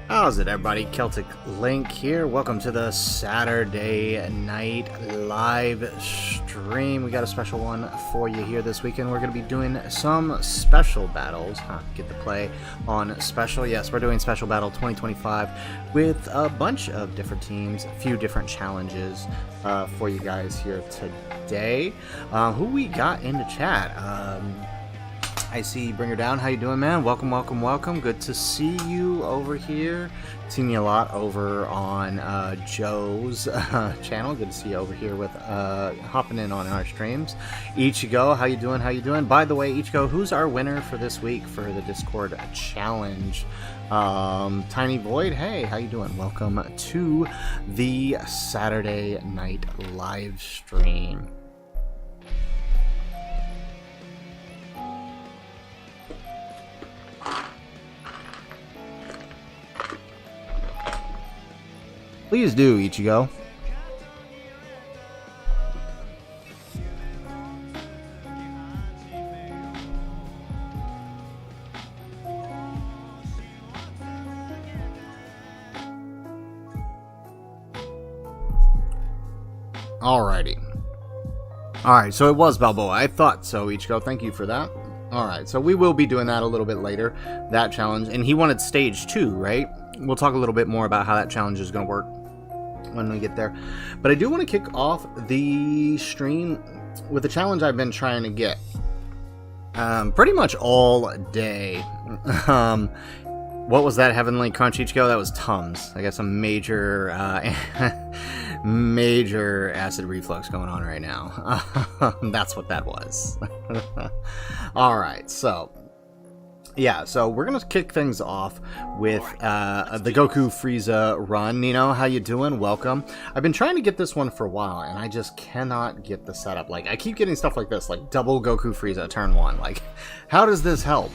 How's it, everybody? Celtic Link here. Welcome to the Saturday night live stream. We got a special one for you here this weekend. We're going to be doing some special battles. Get to play on special. Yes, we're doing Special Battle 2025 with a bunch of different teams, a few different challenges for you guys here today. Who we got in the chat? I see Bring Her Down. How you doing, man? Welcome, welcome, welcome. Good to see you over here. Seen you a lot over on Joe's channel. Good to see you over here with hopping in on our streams. Ichigo, how you doing? How you doing? By the way, Ichigo, who's our winner for this week for the Discord challenge? Tiny Void, hey, how you doing? Welcome to the Saturday night live stream. Please do, Ichigo. Alrighty. Alright, so it was Balboa. I thought so, Ichigo. Thank you for that. Alright, so we will be doing that a little bit later, that challenge. And he wanted stage 2, right? We'll talk a little bit more about how that challenge is going to work when we get there. But I do want to kick off the stream with a challenge I've been trying to get pretty much all day. What was that Heavenly Crunch, Ichigo? That was Tums. I got some major major acid reflux going on right now. That's what that was. Alright, so yeah, so we're gonna kick things off with the Goku Frieza run. Nino, how you doing? Welcome. I've been trying to get this one for a while, and I just cannot get the setup. Like, I keep getting stuff like this, like double Goku Frieza turn 1. Like, how does this help?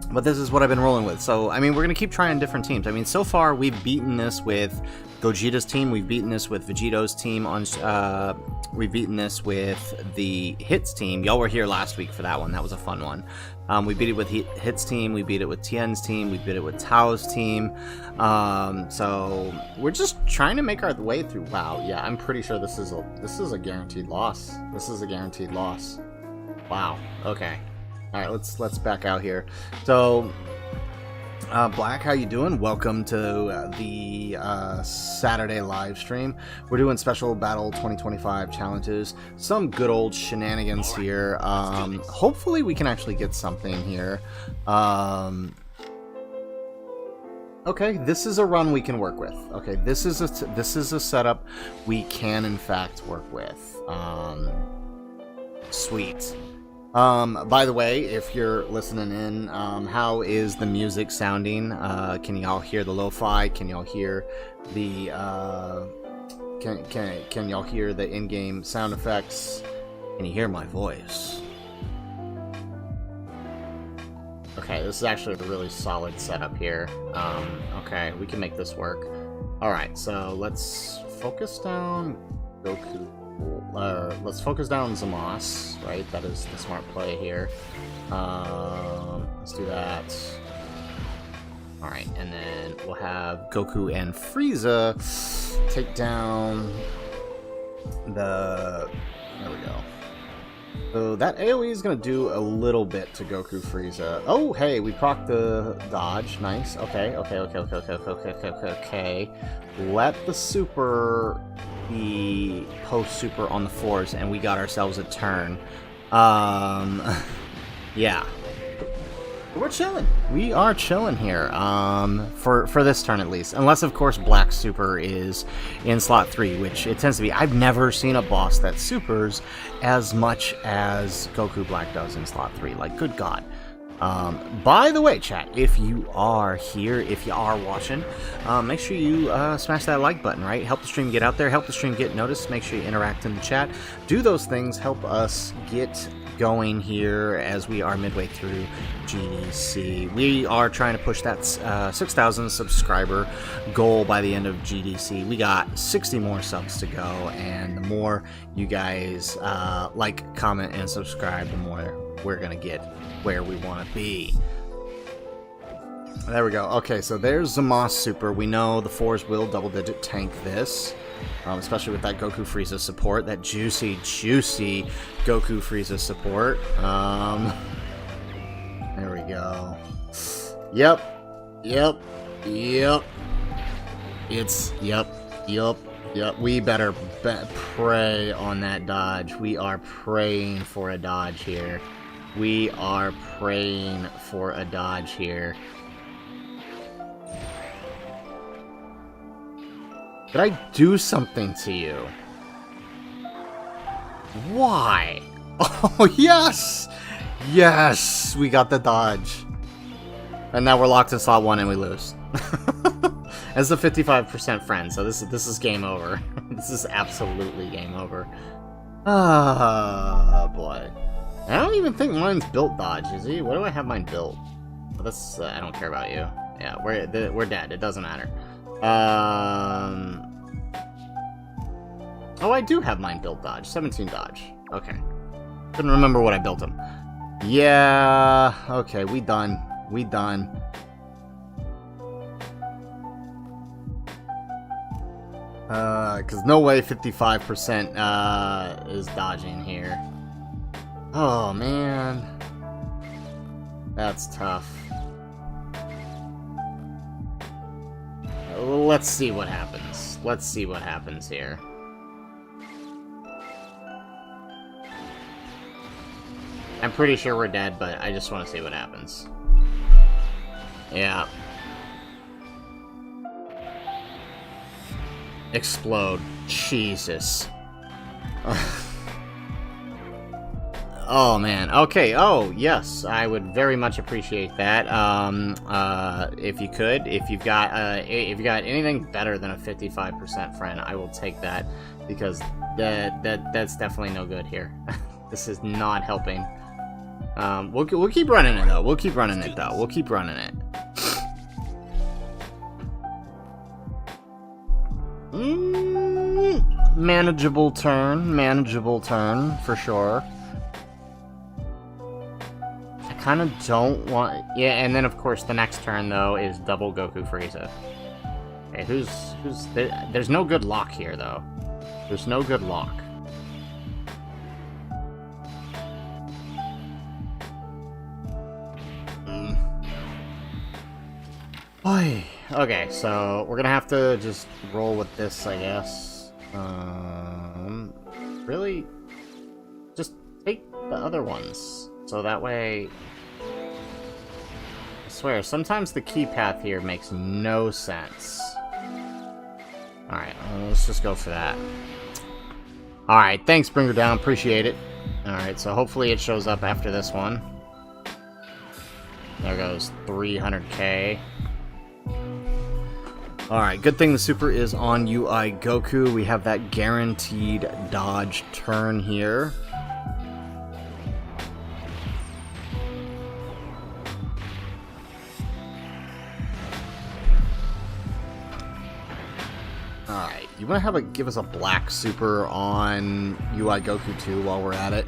But this is what I've been rolling with. So, I mean, we're gonna keep trying different teams. I mean, so far we've beaten this with Gogeta's team, we've beaten this with Vegeto's team, we've beaten this with the Hits team. Y'all were here last week for that one. That was a fun one. We beat it with Hits team, we beat it with Tien's team, we beat it with Tao's team. So we're just trying to make our way through. Wow, yeah, I'm pretty sure this is a guaranteed loss. This is a guaranteed loss. Wow. Okay. All right, let's back out here. So, Black, how you doing? Welcome to the Saturday live stream. We're doing Special Battle 2025 challenges. Some good old shenanigans here. Hopefully we can actually get something here. Okay, this is a run we can work with. Okay, this is a setup we can in fact work with. Sweet. By the way, if you're listening in, how is the music sounding? Can y'all hear the lo-fi? Can y'all hear the can y'all hear the in-game sound effects? Can you hear my voice? Okay, this is actually a really solid setup here. Okay, we can make this work. Alright, so let's focus down Goku. Let's focus down Zamos, right? That is the smart play here. Let's do that. Alright, and then we'll have Goku and Frieza take down the... There we go. So that AoE is going to do a little bit to Goku Frieza. Oh, hey, we proc the dodge. Nice. Okay. Let the super be post-super on the force, and we got ourselves a turn. Yeah. We're chilling. We are chilling here, for this turn at least. Unless, of course, Black Super is in slot 3, which it tends to be. I've never seen a boss that supers as much as Goku Black does in slot 3. Like, good God. By the way, chat, if you are here, if you are watching, make sure you smash that like button, right? Help the stream get out there, help the stream get noticed, make sure you interact in the chat. Do those things, help us get going here as we are midway through GDC. We are trying to push that 6,000 subscriber goal by the end of GDC. We got 60 more subs to go, and the more you guys like, comment, and subscribe, the more we're gonna get where we want to be. There we go. Okay, so there's Zama's super. We know the 4s will double-digit tank this. Especially with that Goku Frieza support. That juicy, juicy Goku Frieza support. There we go. Yep. Yep. Yep. It's... Yep. Yep. Yep. We better pray on that dodge. We are praying for a dodge here. We are praying for a dodge here. Did I do something to you? Why? Oh, yes! Yes! We got the dodge. And now we're locked in slot 1 and we lose. As the 55% friend, so this is game over. This is absolutely game over. Ah, boy. I don't even think mine's built dodge, is he? What do I have mine built? Well, this, I don't care about you. Yeah, we're dead. It doesn't matter. Oh, I do have mine built dodge. 17 dodge. Okay. Couldn't remember what I built him. Yeah. Okay, we done. We done. Because no way 55% is dodging here. Oh, man. That's tough. Let's see what happens. Let's see what happens here. I'm pretty sure we're dead, but I just want to see what happens. Yeah. Explode. Jesus. Oh, man. Okay. Oh, yes. I would very much appreciate that. If you could, if you've got anything better than a 55% friend, I will take that, because that's definitely no good here. This is not helping. We'll keep running it though. We'll keep running it though. We'll keep running it. Manageable turn for sure. I kind of don't want... Yeah, and then of course the next turn though is double Goku Frieza. Okay, there's no good lock here though. There's no good lock. Okay, so we're gonna have to just roll with this, I guess. Really? Just take the other ones. So that way... I swear, sometimes the key path here makes no sense. Alright, let's just go for that. Alright, thanks, Bringer Down, appreciate it. Alright, so hopefully it shows up after this one. There goes 300k. Alright, good thing the super is on UI Goku. We have that guaranteed dodge turn here. Alright, you want to give us a black super on UI Goku too while we're at it?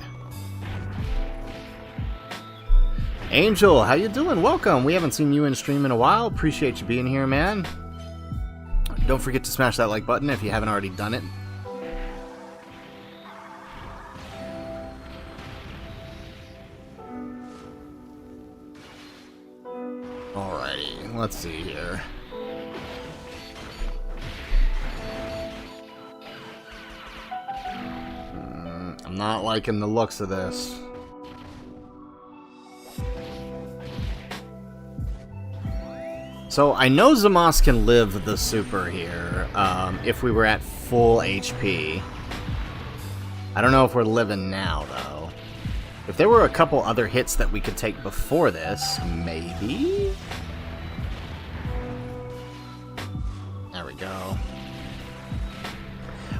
Angel, how you doing? Welcome! We haven't seen you in stream in a while. Appreciate you being here, man. Don't forget to smash that like button if you haven't already done it. Alrighty, let's see here. I'm not liking the looks of this. So, I know Zamasu can live the super here, if we were at full HP. I don't know if we're living now, though. If there were a couple other hits that we could take before this, maybe? There we go.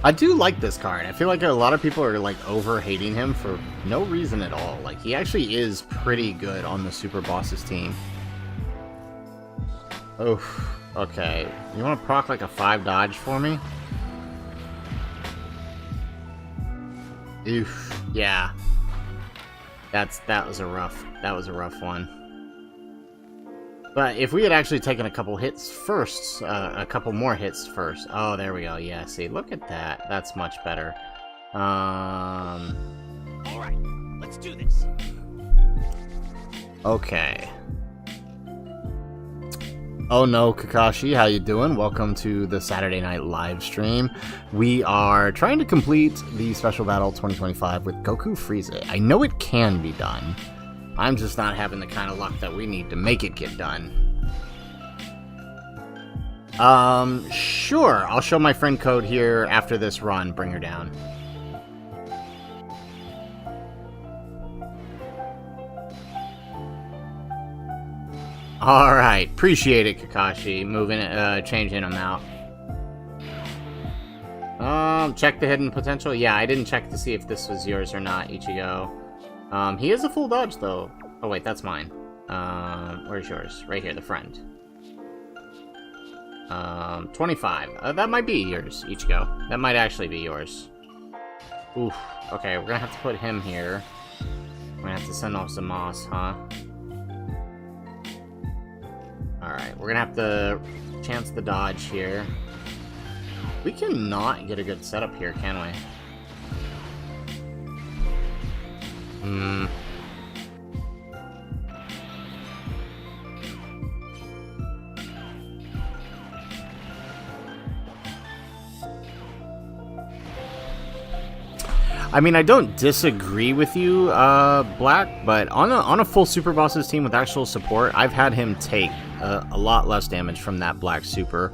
I do like this card. I feel like a lot of people are, like, over-hating him for no reason at all. Like, he actually is pretty good on the Super Bosses team. Oof. Okay. You want to proc like a 5 dodge for me? Oof. Yeah. That was a rough one. But if we had actually taken a couple hits first, a couple more hits first. Oh, there we go. Yeah, see, look at that. That's much better. All right, let's do this. Okay. Oh no, Kakashi, how you doing? Welcome to the Saturday night live stream. We are trying to complete the Special Battle 2025 with Goku Frieza. I know it can be done. I'm just not having the kind of luck that we need to make it get done. Sure. I'll show my friend code here after this run. Bring her down. Alright, appreciate it, Kakashi. Moving it, changing them out. Check the hidden potential. Yeah, I didn't check to see if this was yours or not, Ichigo. He is a full dodge, though. Oh, wait, that's mine. Where's yours? Right here, the friend. 25. That might be yours, Ichigo. That might actually be yours. Oof. Okay, we're gonna have to put him here. We're gonna have to send off some moss, huh? Alright, we're gonna have to chance the dodge here. We cannot get a good setup here, can we? I mean, I don't disagree with you, Black, but on a full Super Bosses team with actual support, I've had him take a lot less damage from that Black Super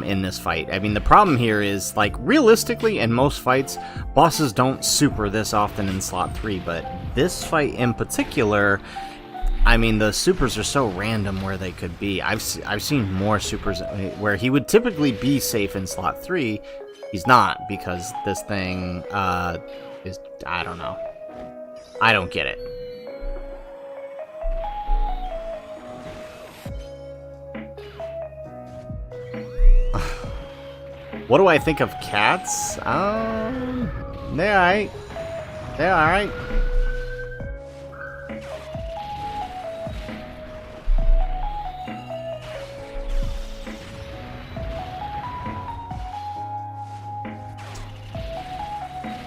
in this fight. I mean, the problem here is, like, realistically, in most fights, bosses don't super this often in slot 3, but this fight in particular, I mean, the supers are so random where they could be. I've seen more supers where he would typically be safe in slot 3. He's not, because this thing is, I don't know. I don't get it. What do I think of cats? They're alright. They're alright.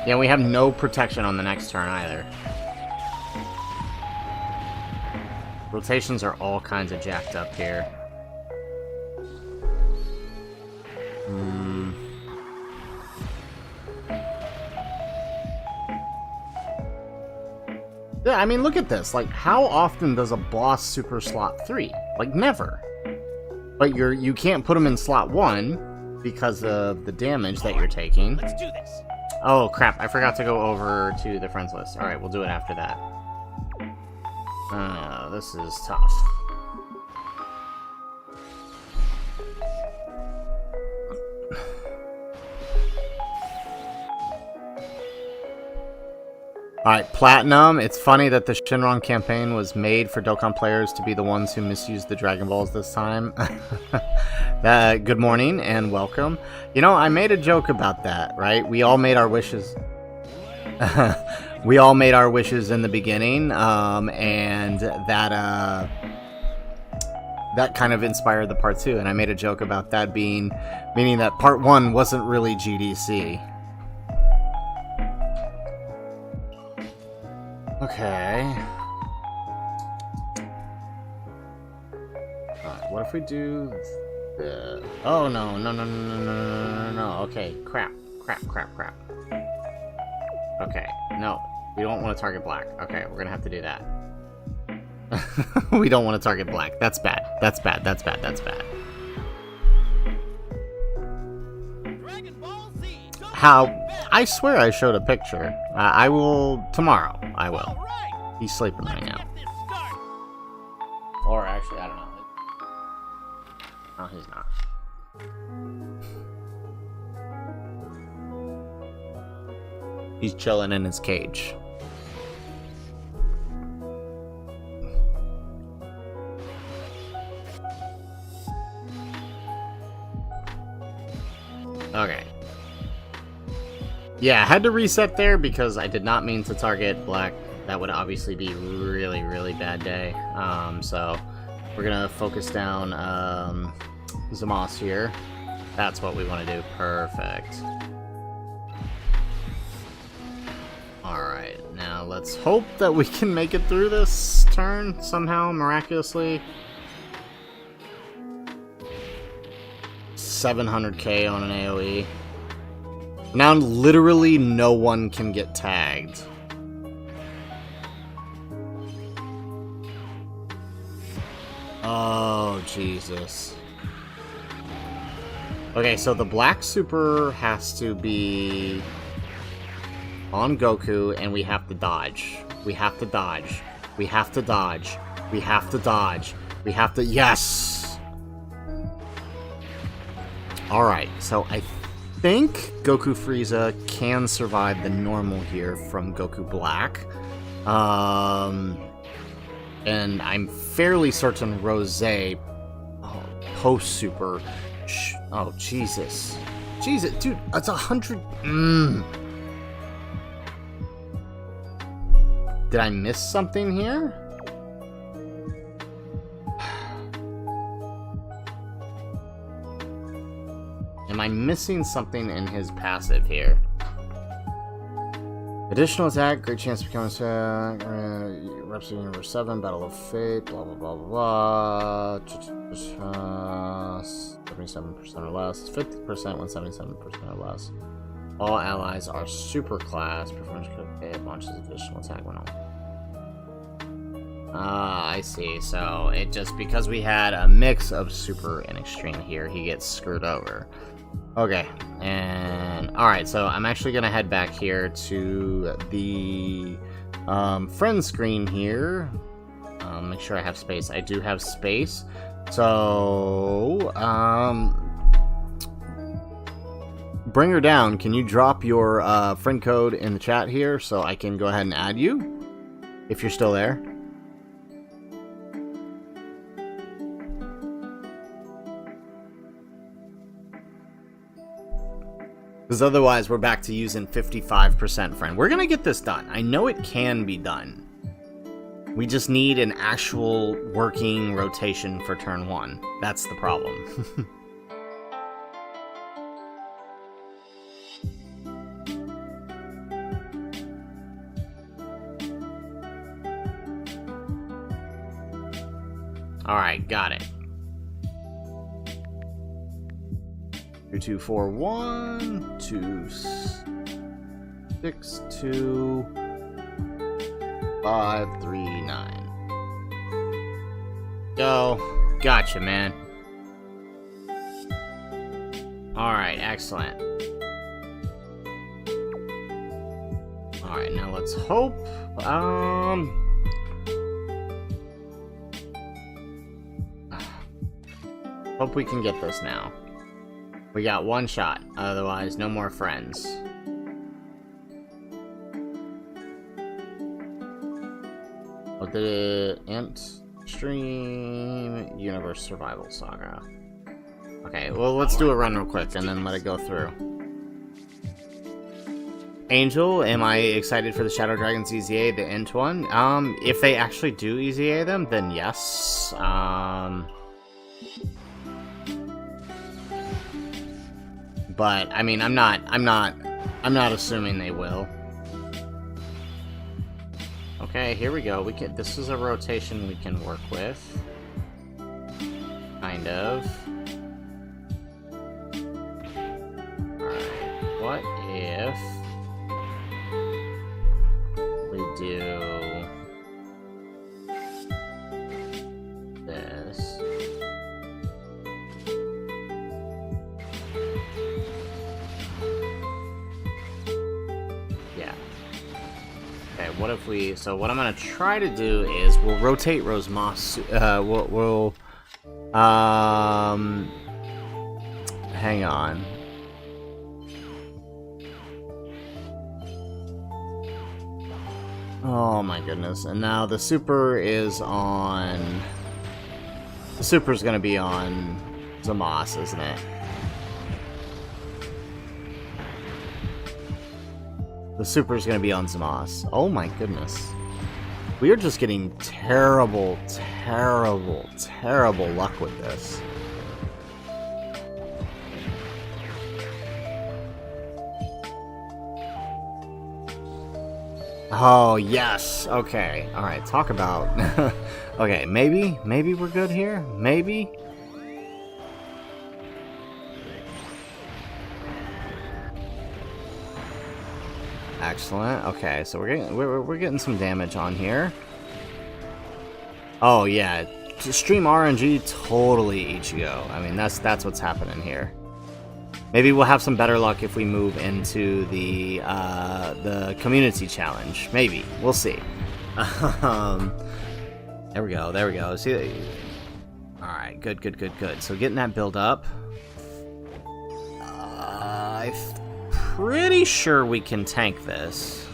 Yeah, we have no protection on the next turn either. Rotations are all kinds of jacked up here. Yeah, I mean, look at this. Like, how often does a boss super slot 3? Like, never. But you can't put them in slot 1 because of the damage that you're taking. Let's do this. Oh, crap. I forgot to go over to the friends list. Alright, we'll do it after that. This is tough. Alright, Platinum. It's funny that the Shenron campaign was made for Dokkan players to be the ones who misused the Dragon Balls this time. Good morning and welcome. You know, I made a joke about that, right? We all made our wishes. We all made our wishes in the beginning, and that kind of inspired the part 2, and I made a joke about that meaning that part 1 wasn't really GDC. Okay. Alright, what if we do the... Oh, no. Okay, crap. Okay, no. We don't want to target black. Okay, we're gonna have to do that. We don't want to target black. That's bad. That's bad. How? I swear I showed a picture. I will... Tomorrow, I will. He's sleeping right now. Or actually, I don't know. No, he's not. He's chilling in his cage. Okay. Yeah, I had to reset there because I did not mean to target black. That would obviously be really, really bad day. So We're gonna focus down Zamos here. That's what we want to do. Perfect. Alright, now let's hope that we can make it through this turn somehow, miraculously. 700k on an AoE. Now literally no one can get tagged. Oh, Jesus. Okay, so the black super has to be on Goku, and we have to dodge. We have to dodge. We have to dodge. We have to dodge. We have to... Yes! Alright, so I think Goku Frieza can survive the normal here from Goku Black. And I'm fairly certain Rose post-super... Oh, Jesus. Jesus, dude, it's 100... Did I miss something here? Am I missing something in his passive here? Additional attack, great chance to become a Rhapsody Universe 7, Battle of Fate, blah blah blah blah blah. 77% or less, 50% when 77% or less. All allies are super class. Performance crit launches additional attack when on. Ah, I see. So it just because we had a mix of super and extreme here, he gets screwed over. Okay, and alright, so I'm actually gonna head back here to the friend screen here. Make sure I have space. I do have space. So, Bring Her Down, can you drop your friend code in the chat here so I can go ahead and add you? If you're still there. Because otherwise we're back to using 55% friend. We're gonna get this done. I know it can be done. We just need an actual working rotation for turn 1. That's the problem. Alright, got it. 2241 262 539. Go. Gotcha, man. Alright, excellent. Alright, now let's hope. Hope we can get this now. We got one shot, otherwise no more friends. What the Ant Stream Universe Survival Saga. Okay, well let's do a run real quick and then let it go through. Angel, am I excited for the Shadow Dragons EZA, the Int one? If they actually do EZA them, then yes. But I mean, I'm not assuming they will. Okay, here we go. This is a rotation we can work with. Kind of. Alright, what if we do this? What if we... So what I'm going to try to do is we'll rotate Rosemoss. We'll hang on. Oh my goodness. And now the super is on... The super's going to be on Zamos, isn't it? The super is going to be on Zamos. Oh my goodness. We are just getting terrible, terrible, terrible luck with this. Oh, yes. Okay. All right. Talk about... okay, maybe we're good here. Maybe. Excellent. Okay, so we're getting some damage on here. Oh yeah, stream RNG totally Ichigo. I mean, that's what's happening here. Maybe we'll have some better luck if we move into the community challenge. Maybe we'll see. There we go. There we go. See. All right. Good. Good. Good. Good. So getting that build up. I'm pretty sure we can tank this.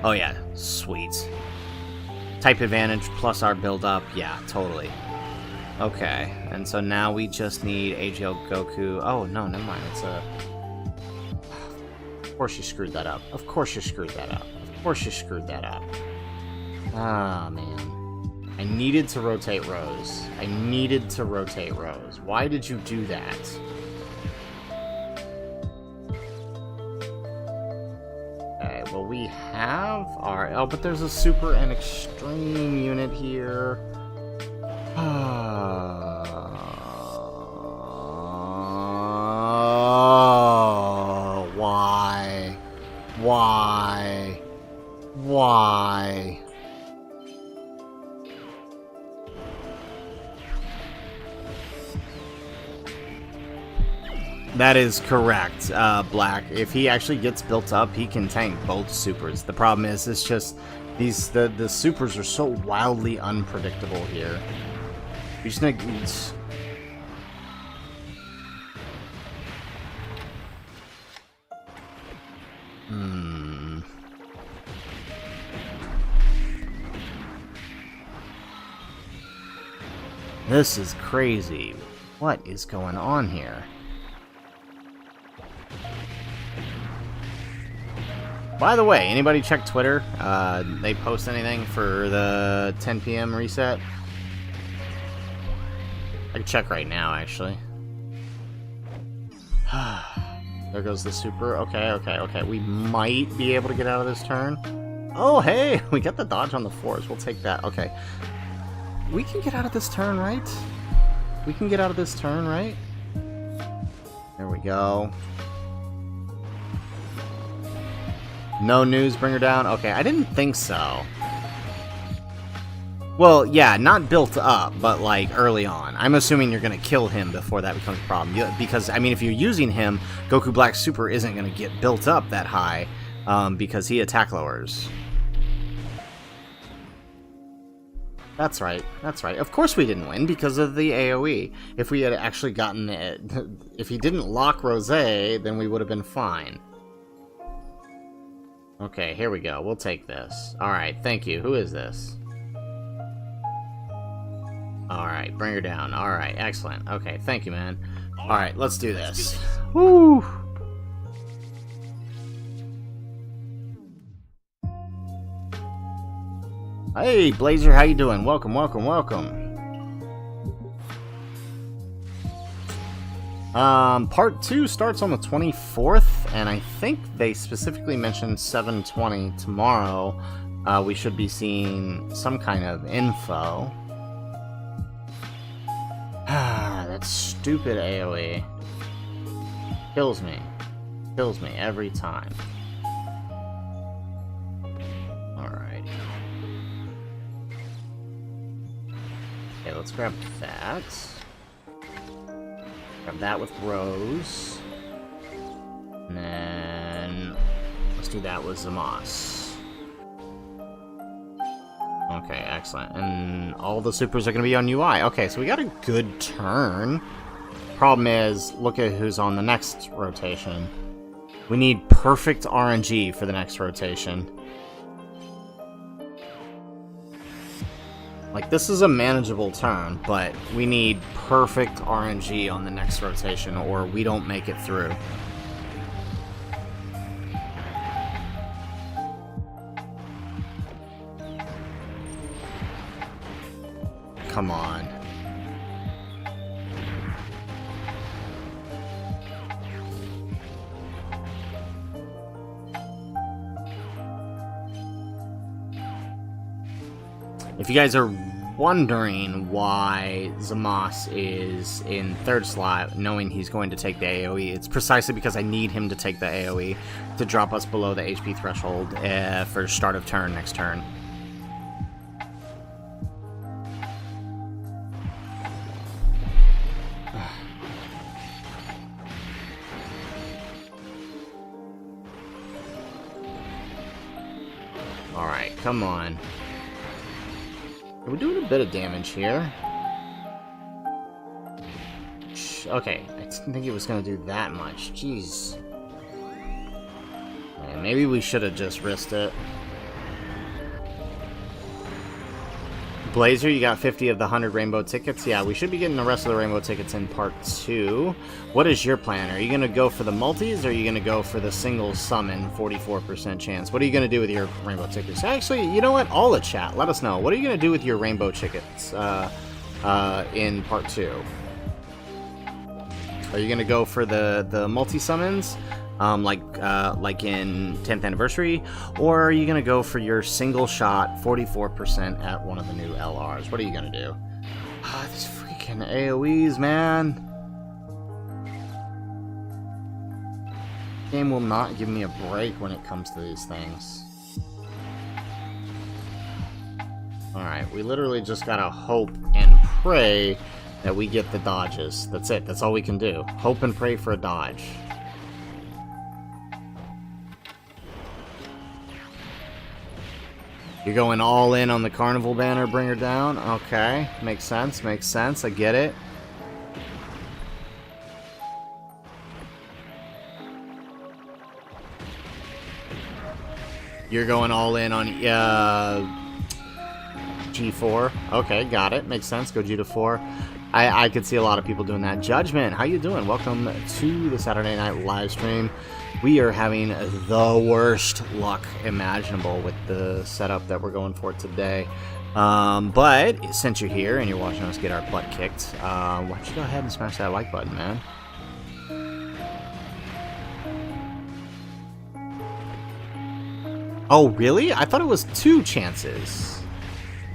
Oh yeah. Sweet. Type advantage plus our build up. Yeah. Totally. Okay, and so now we just need AGL Goku. Oh, no, never mind. It's a... Of course you screwed that up. Of course you screwed that up. Of course you screwed that up. Ah, man. I needed to rotate Rose. I needed to rotate Rose. Why did you do that? Okay, well, we have our... Oh, but there's a super and extreme unit here. Oh, why? Why? Why? That is correct, Black. If he actually gets built up, he can tank both supers. The problem is, it's just the supers are so wildly unpredictable here. We just need... This is crazy. What is going on here? By the way, anybody check Twitter? They post anything for the 10 p.m. reset? I can check right now, actually. There goes the super. Okay, okay, okay. We might be able to get out of this turn. Oh, hey! We got the dodge on the fours. We'll take that. Okay. We can get out of this turn, right? We can get out of this turn, right? There we go. No news, bring her down. Okay, I didn't think so. Well, yeah, not built up, but like early on. I'm assuming you're going to kill him before that becomes a problem. Because, I mean, if you're using him, Goku Black Super isn't going to get built up that high because he attack lowers. That's right, that's right. Of course we didn't win because of the AoE. If we had actually gotten it, if he didn't lock Rosé, then we would have been fine. Okay, here we go. We'll take this. Alright, thank you. Who is this? Alright, bring her down. Alright, excellent. Okay, thank you, man. Alright, let's do this. Woo! Hey, Blazer, how you doing? Welcome, welcome, welcome. Part 2 starts on the 24th, and I think they specifically mentioned 7/20 tomorrow. We should be seeing some kind of info. That stupid AoE. Kills me. Kills me every time. Alright. Okay, let's grab that. Grab that with Rose. And then let's do that with Zamasu. Okay, excellent. And all the supers are going to be on UI. Okay, so we got a good turn. Problem is, look at who's on the next rotation. We need perfect RNG for the next rotation. Like, this is a manageable turn, but we need perfect RNG on the next rotation, or we don't make it through. come on. If you guys are wondering why Zamos is in third slot, knowing he's going to take the AoE, it's precisely because I need him to take the AoE to drop us below the HP threshold for start of turn next turn. Alright, come on. We're doing a bit of damage here. Okay, I didn't think it was going to do that much. Jeez. Man, maybe we should have just risked it. Blazer, you got 50 of the 100 rainbow tickets. Yeah, we should be getting the rest of the rainbow tickets in part 2. What is your plan? Are you going to go for the multis, or are you going to go for the single summon 44% chance? What are you going to do with your rainbow tickets? Actually, you know what? All the chat, let us know. What are you going to do with your rainbow tickets in part 2? Are you going to go for the multi-summons? Like in 10th anniversary, or are you gonna go for your single shot 44% at one of the new LRs? What are you gonna do? Ah, these freaking AoEs, man. Game will not give me a break when it comes to these things. Alright, we literally just gotta hope and pray that we get the dodges. That's it, that's all we can do. Hope and pray for a dodge. You're going all in on the Carnival banner, bring her down? Okay, makes sense, I get it. You're going all in on G4. Okay, got it, makes sense, go G to 4. I could see a lot of people doing that. Judgment, how you doing? Welcome to the Saturday night live stream. We are having the worst luck imaginable with the setup that we're going for today. But since you're here and you're watching us get our butt kicked, why don't you go ahead and smash that like button, man? Oh, really? I thought it was 2 chances.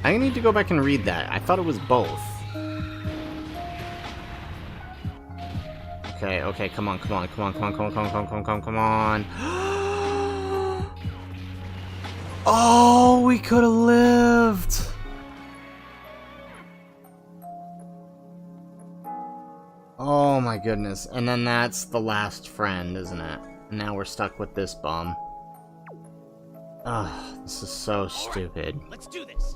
I need to go back and read that. I thought it was both. Okay, come on. Oh, we could have lived. Oh my goodness. And then that's the last friend, isn't it? And now we're stuck with this bum. Ugh, this is so stupid. Right, let's do this.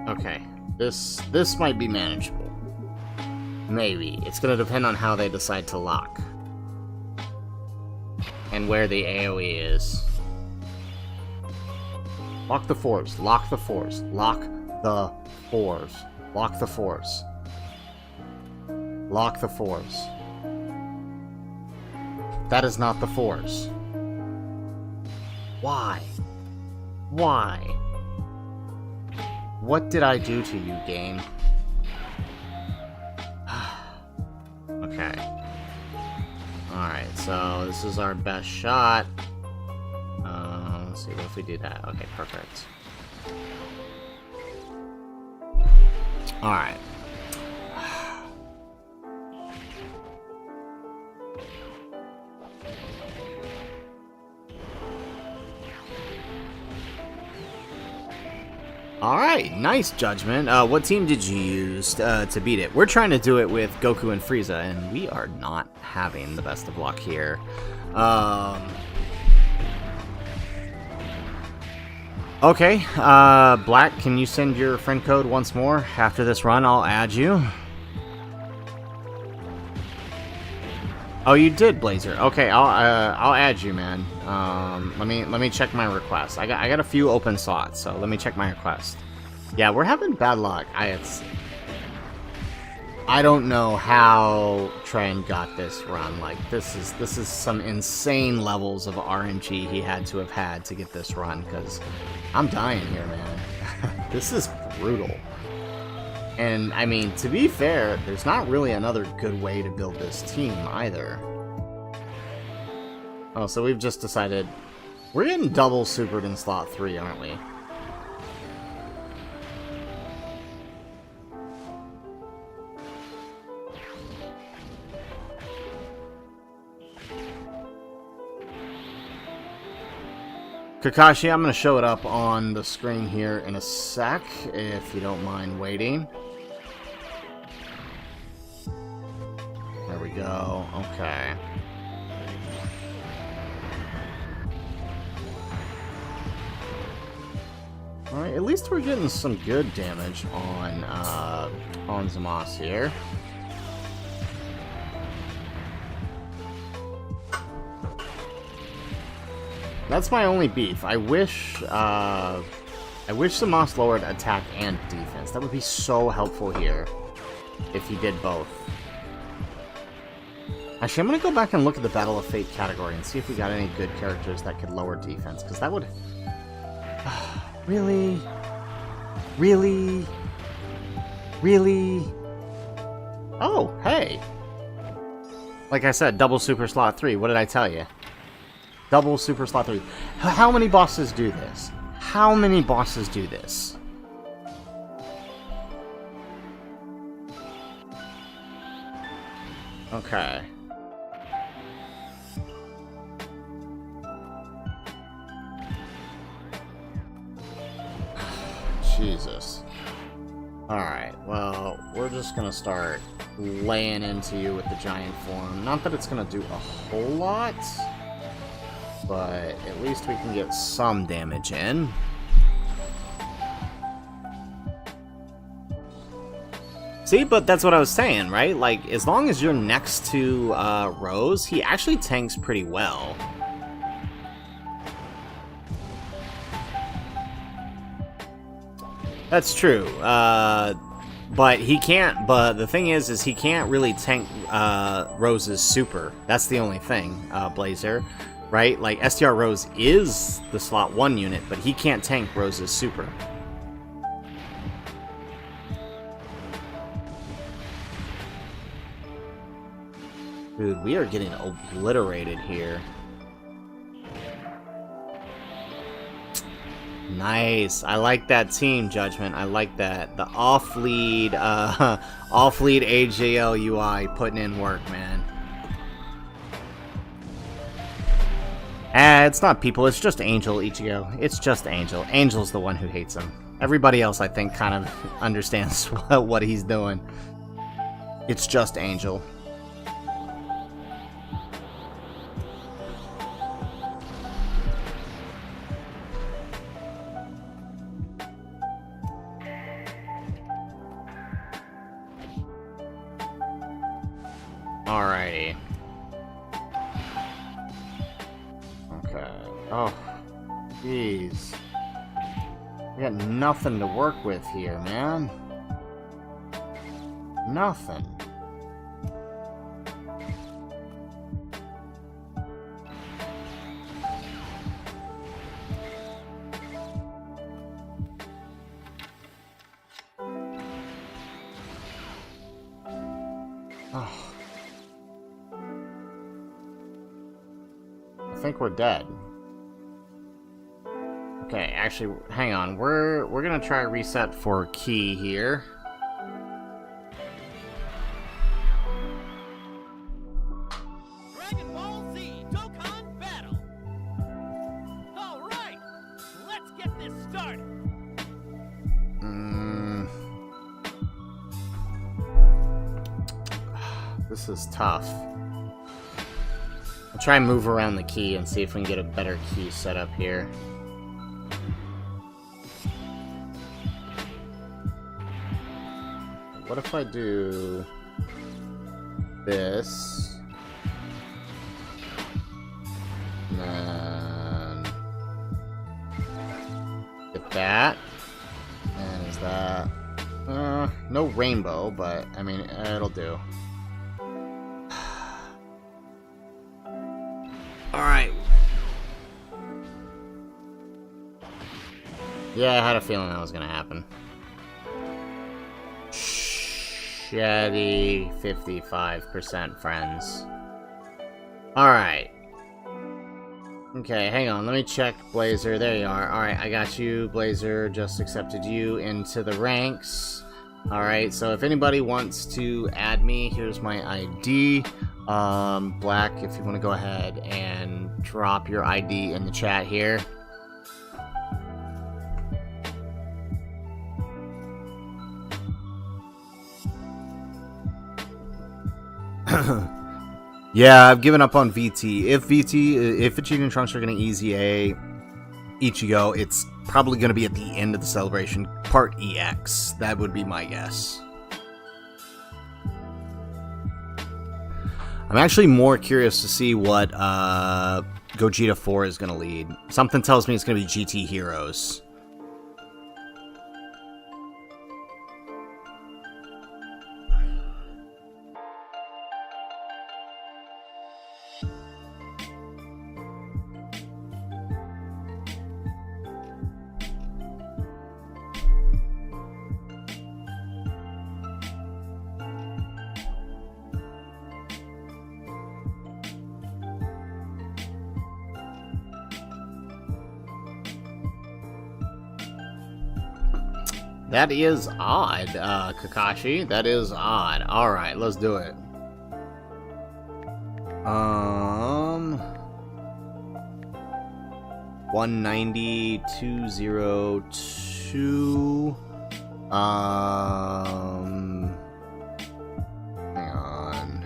Okay, this might be manageable. Maybe. It's gonna depend on how they decide to lock. And where the AoE is. Lock the 4s. Lock the 4s. Lock the 4s. Lock the 4s. Lock the 4s. That is not the 4s. Why? Why? What did I do to you, game? Okay. Alright, so this is our best shot. Let's see, what if we do that? Okay, perfect. Alright. Alright, nice Judgment. What team did you use to beat it? We're trying to do it with Goku and Frieza, and we are not having the best of luck here. Okay, Black, can you send your friend code once more? After this run, I'll add you. Oh, you did, Blazer. Okay, I'll add you, man. Let me check my request. I got a few open slots, so let me check my request. Yeah, we're having bad luck. I don't know how Tren got this run. Like, this is some insane levels of RNG he had to get this run, because I'm dying here, man. This is brutal. And, I mean, to be fair, there's not really another good way to build this team, either. Oh, so we've just decided... We're getting double supered in slot 3, aren't we? Kakashi, I'm going to show it up on the screen here in a sec, if you don't mind waiting. There we go. Okay. Alright, at least we're getting some good damage on Zamasu here. That's my only beef. I wish Zamasu lowered attack and defense. That would be so helpful here if he did both. Actually, I'm going to go back and look at the Battle of Fate category and see if we got any good characters that could lower defense, because that would... Really? Really? Really? Oh, hey! Like I said, double super slot 3. What did I tell you? Double super slot 3. How many bosses do this? How many bosses do this? Okay. Jesus. Alright, well, we're just gonna start laying into you with the giant form. Not that it's gonna do a whole lot, but at least we can get some damage in. See, but that's what I was saying, right? Like, as long as you're next to Rose, he actually tanks pretty well. That's true, but he can't, but the thing is he can't really tank Rose's super. That's the only thing, Blazer, right? Like, STR Rose is the slot 1 unit, but he can't tank Rose's super. Dude, we are getting obliterated here. Nice. I like that team, Judgment. I like that. The off-lead, off-lead AJL UI putting in work, man. It's not people, it's just Angel, Ichigo. It's just Angel. Angel's the one who hates him. Everybody else, I think, kind of understands what he's doing. It's just Angel. Alrighty. Okay. Oh, jeez. We got nothing to work with here, man. Nothing. Oh. I think we're dead. Okay, actually, hang on. We're gonna try reset for key here. Dragon Ball Z Dokkan Battle. All right, let's get this started. This is tough. I'll try and move around the key and see if we can get a better key set up here. What if I do this? And then get that. And is that No rainbow, but, I mean, it'll do. Alright. Yeah, I had a feeling that was gonna happen. Shetty, 55% friends. Alright. Okay, hang on, let me check Blazer. There you are. Alright, I got you, Blazer. Just accepted you into the ranks. Alright, so if anybody wants to add me, here's my ID. Black, if you want to go ahead and drop your ID in the chat here. Yeah, I've given up on VT. If Vegeta and Trunks are going to easy A Ichigo, it's probably going to be at the end of the celebration, part EX. That would be my guess. I'm actually more curious to see what Gogeta 4 is going to lead. Something tells me it's going to be GT Heroes. That is odd, Kakashi. That is odd. Alright, let's do it. 190, 202. Hang on.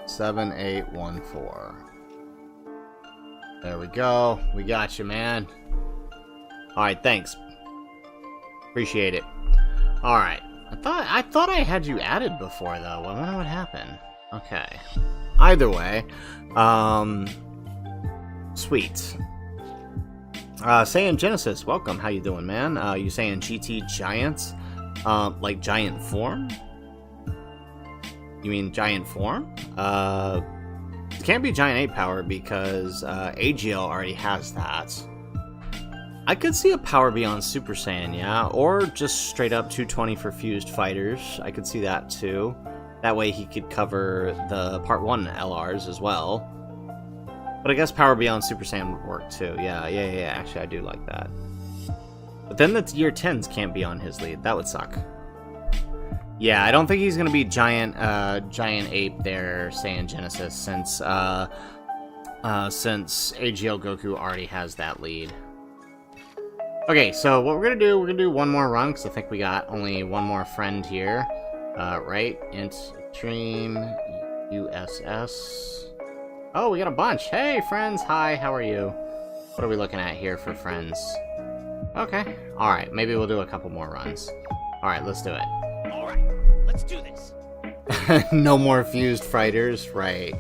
7814. There we go. We got you, man. Alright, thanks. Appreciate it. Alright. I thought I had you added before, though. I wonder what happened. Okay. Either way. Sweet. Saiyan Genesis, welcome. How you doing, man? You saying GT Giants? Like giant form? You mean giant form? It can't be giant 8 power because AGL already has that. I could see a power beyond Super Saiyan, yeah, or just straight up 220 for fused fighters. I could see that too. That way he could cover the Part 1 LRs as well. But I guess power beyond Super Saiyan would work too. Yeah, actually I do like that. But then the year 10s can't be on his lead. That would suck. Yeah, I don't think he's gonna be giant ape there, Saiyan Genesis, since AGL Goku already has that lead. Okay, so what we're gonna do one more run, because I think we got only one more friend here. Right? Int stream USS. Oh, we got a bunch. Hey, friends. Hi, how are you? What are we looking at here for friends? Okay. Alright, maybe we'll do a couple more runs. Alright, let's do it. Alright, let's do this. No more fused fighters, right.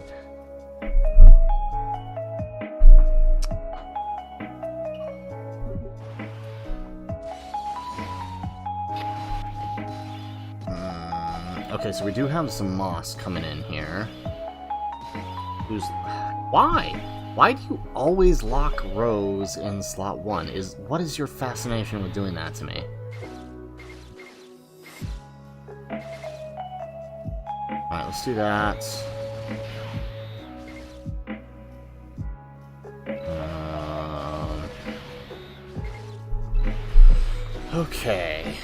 Okay, so we do have some moss coming in here. Why? Why do you always lock Rose in slot 1? What is your fascination with doing that to me? Alright, let's do that. Okay.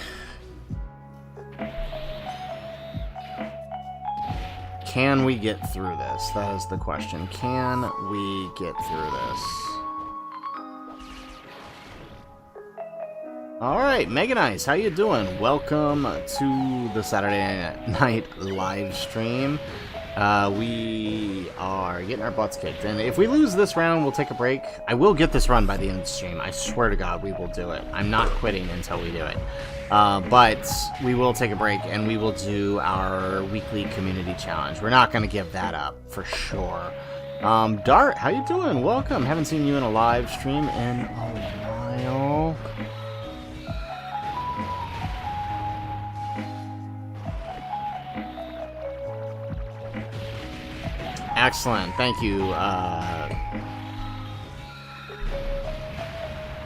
Can we get through this? That is the question. Can we get through this? Alright, Mega Nice, how you doing? Welcome to the Saturday night live stream. We are getting our butts kicked, and if we lose this round, we'll take a break. I will get this run by the end of the stream. I swear to God, we will do it. I'm not quitting until we do it. But we will take a break, and we will do our weekly community challenge. We're not going to give that up, for sure. Dart, how you doing? Welcome. Haven't seen you in a live stream in a while. Excellent. Thank you.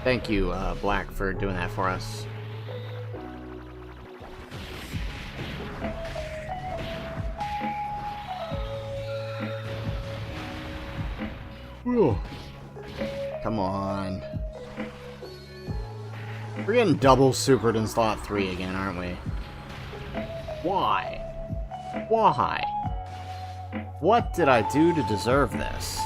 Thank you, Black, for doing that for us. Whew. Come on. We're getting double supered in slot 3 again, aren't we? Why? Why? What did I do to deserve this?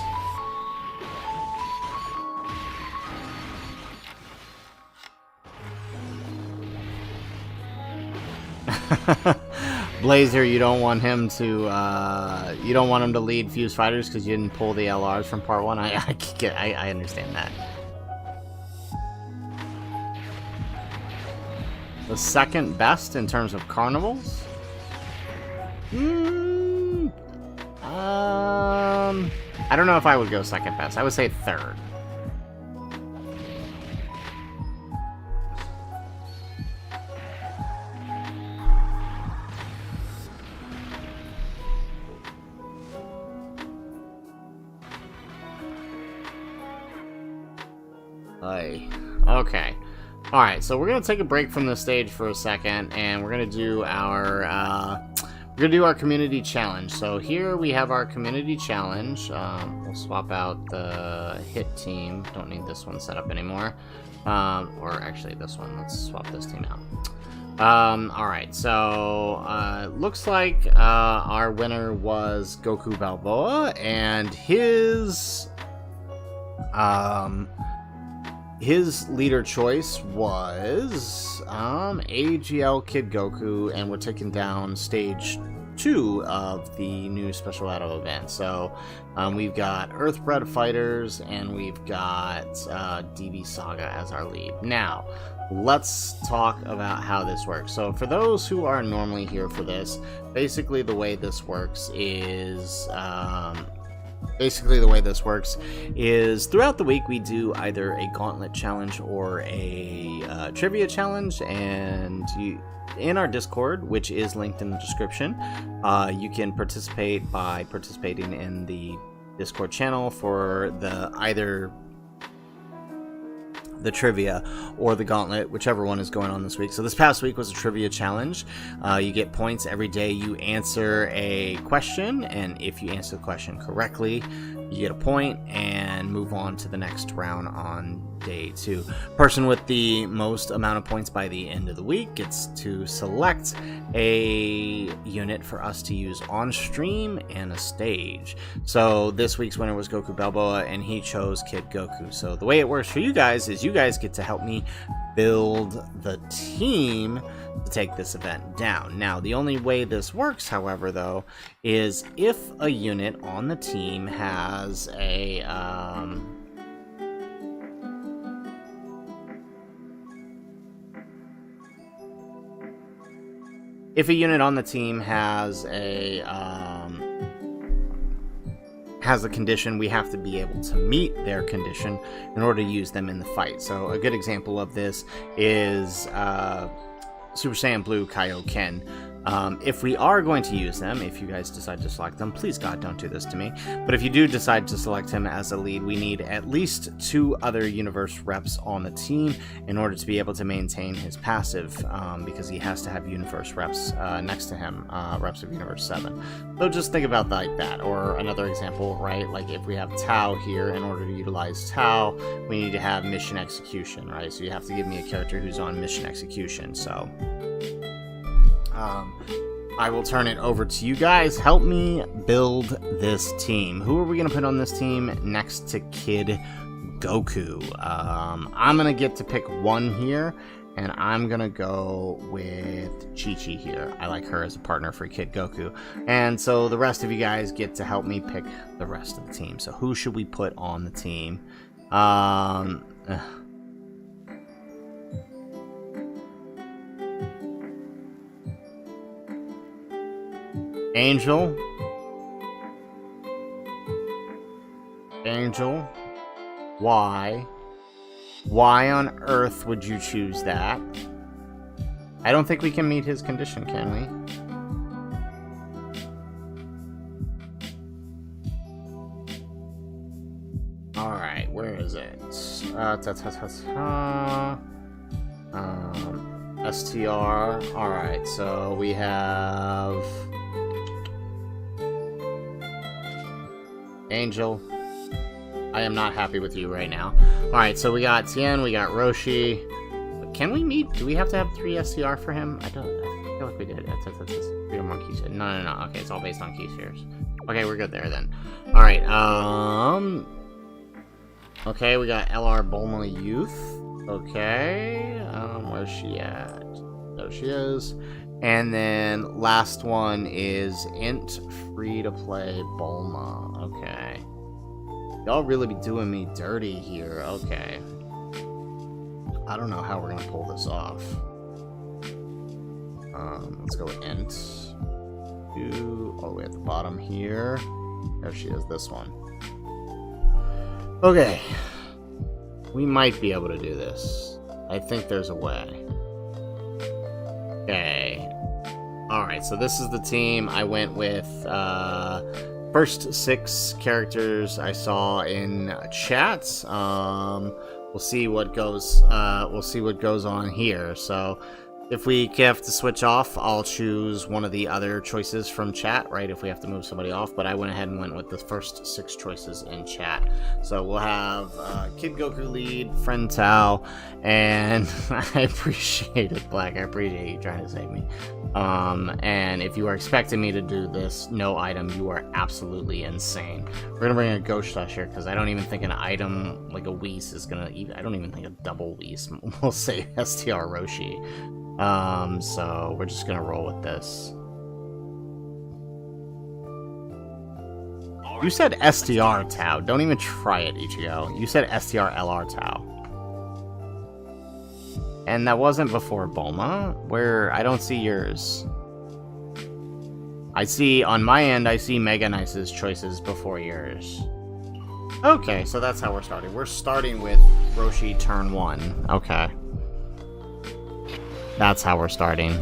Blazer, you don't want him to lead Fuse Fighters because you didn't pull the LRs from part 1. I understand that. The second best in terms of carnivals? I don't know if I would go second best. I would say third. Okay. Alright, so we're going to take a break from this stage for a second, and we're going to do our community challenge. So here we have our community challenge. We'll swap out the hit team. Don't need this one set up anymore. Or actually this one. Let's swap this team out. Alright, so looks like our winner was Goku Balboa, and his leader choice was AGL Kid Goku, and we're taking down stage 2 of the new Special Battle event. So we've got Earthbred Fighters, and we've got DB Saga as our lead. Now, let's talk about how this works. So for those who are normally here for this, basically the way this works is throughout the week we do either a gauntlet challenge or a trivia challenge, and in our Discord, which is linked in the description, you can participate by participating in the Discord channel for either the trivia or the gauntlet, whichever one is going on this week. So this past week was a trivia challenge. You get points every day you answer a question, and if you answer the question correctly, you get a point and move on to the next round on day 2. Person with the most amount of points by the end of the week gets to select a unit for us to use on stream and a stage. So this week's winner was Goku Balboa, and he chose Kid Goku. So the way it works for you guys is you guys get to help me build the team to take this event down. Now, the only way this works, however, though, is if a unit on the team has a condition, we have to be able to meet their condition in order to use them in the fight. So a good example of this is Super Saiyan Blue Kaioken. If we are going to use them, if you guys decide to select them, please God, don't do this to me. But if you do decide to select him as a lead, we need at least 2 other universe reps on the team in order to be able to maintain his passive, because he has to have universe reps next to him, reps of universe 7. So just think about like that. Or another example, right? Like if we have Tao here, in order to utilize Tao, we need to have mission execution, right? So you have to give me a character who's on mission execution. So I will turn it over to you guys. Help me build this team. Who are we going to put on this team next to Kid Goku? I'm going to get to pick one here, and I'm going to go with Chi-Chi here. I like her as a partner for Kid Goku. And so the rest of you guys get to help me pick the rest of the team. So who should we put on the team? Angel. Why? Why on earth would you choose that? I don't think we can meet his condition, can we? Alright, where is it? STR. Alright, so we have Angel. I am not happy with you right now. Alright, so we got Tien, we got Roshi. Can we meet? Do we have to have 3 STR for him? I feel like we did. 3 or more keys. No. Okay, it's all based on key shares. Okay, we're good there then. Alright, okay, we got LR Bulma Youth. Okay, where's she at? There she is. And then last one is Int Free to Play Bulma. Okay. Y'all really be doing me dirty here. Okay. I don't know how we're gonna pull this off. Let's go with Int. All the way at the bottom here. There she is, this one. Okay. We might be able to do this. I think there's a way. Okay. Alright, so this is the team. I went with first 6 characters I saw in chats. We'll see what goes on here. So if we have to switch off, I'll choose one of the other choices from chat, right? If we have to move somebody off, but I went ahead and went with the first 6 choices in chat. So we'll have Kid Goku lead, Friend Tao, and I appreciate it, Black. I appreciate you trying to save me. And if you are expecting me to do this, no item, you are absolutely insane. We're gonna bring a Ghost Rush here because I don't even think an item like a Whis is gonna. I don't even think a double Whis will say STR Roshi. So we're just gonna roll with this. You said STR Tao. Don't even try it, Ichigo. You said STR LR Tao. And that wasn't before Bulma? Where I don't see yours. I see, on my end, I see Mega Nice's choices before yours. Okay, so that's how we're starting. We're starting with Roshi turn 1. Okay. That's how we're starting.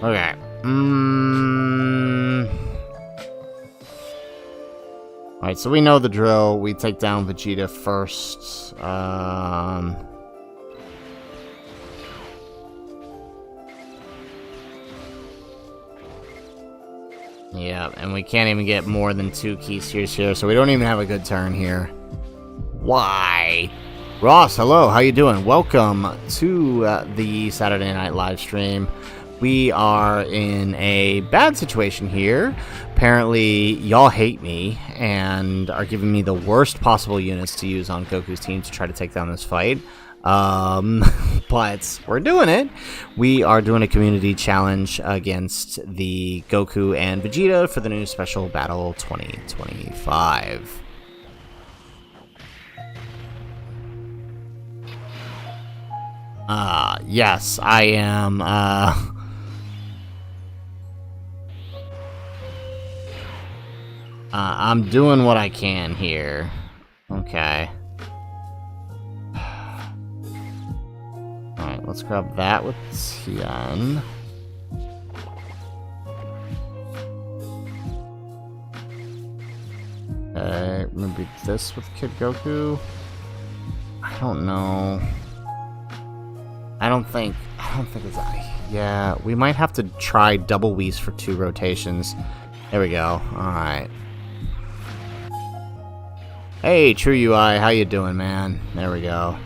Okay. Alright, so we know the drill. We take down Vegeta first. Yeah, and we can't even get more than 2 keys here, so we don't even have a good turn here. Why? Ross, hello, how you doing? Welcome to the Saturday Night live stream. We are in a bad situation here. Apparently, y'all hate me and are giving me the worst possible units to use on Goku's team to try to take down this fight. But we're doing it. We are doing a community challenge against the Goku and Vegeta for the new Special Battle 2025. Yes, I am, I'm doing what I can here. Okay. Alright, let's grab that with Tien. Okay, maybe this with Kid Goku. I don't know. I don't think it's... Yeah, we might have to try double Whis for 2 rotations. There we go. Alright. Hey, True UI, how you doing, man? There we go.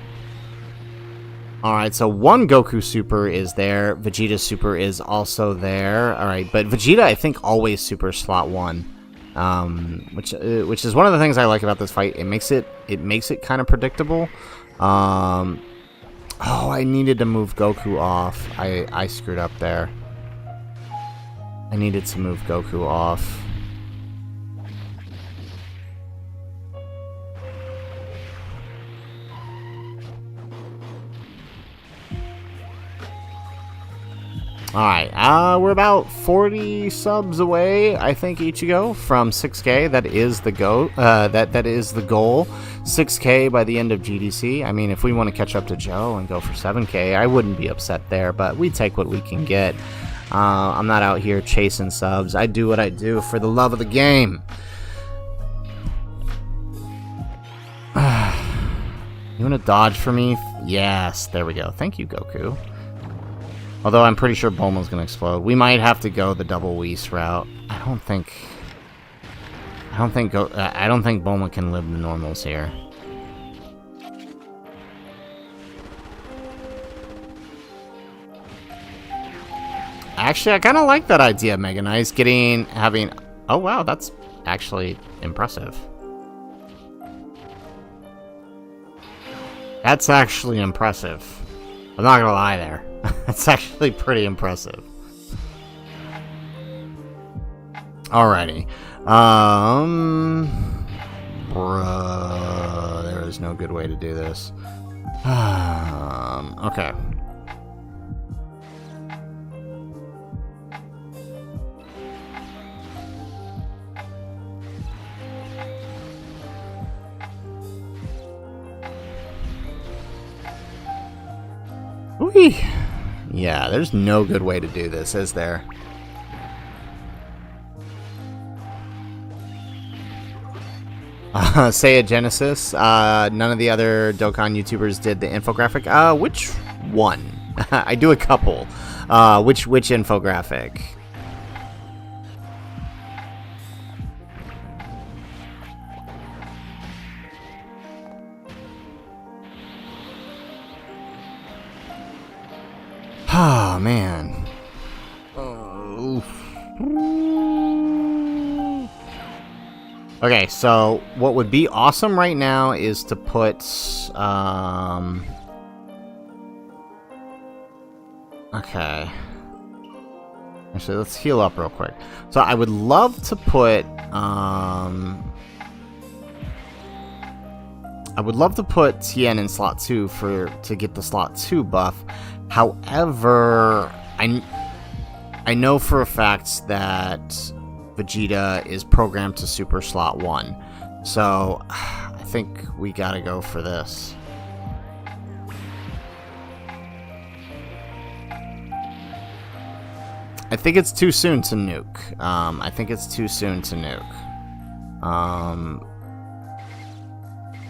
Alright, so 1 Goku Super is there. Vegeta Super is also there. Alright, but Vegeta, I think, always Super slot 1. Which is one of the things I like about this fight. It makes it kind of predictable. Oh, I needed to move Goku off. I screwed up there. I needed to move Goku off. Alright, we're about 40 subs away, I think, Ichigo, from 6K. That is the that is the goal. 6K by the end of GDC. I mean, if we want to catch up to Joe and go for 7K, I wouldn't be upset there, but we take what we can get. I'm not out here chasing subs. I do what I do for the love of the game. You want to dodge for me? Yes, there we go. Thank you, Goku. Although I'm pretty sure Bulma's gonna explode. We might have to go the double Whis route. I don't think Bulma can live the normals here. Actually, I kind of like that idea, Mega Nice, having... Oh, wow, that's actually impressive. That's actually impressive. I'm not gonna lie there. That's actually pretty impressive. Alrighty. Bruh, there is no good way to do this. Okay. Whee! Yeah, there's no good way to do this, is there? Seiya Genesis. None of the other Dokkan YouTubers did the infographic. Which one? I do a couple. Which infographic? Oh, man. Okay, so what would be awesome right now is to put, okay. Actually, let's heal up real quick. So I would love to put, Tien in slot 2 to get the slot 2 buff. However, I know for a fact that Vegeta is programmed to Super Slot 1. So, I think we gotta go for this. I think it's too soon to nuke.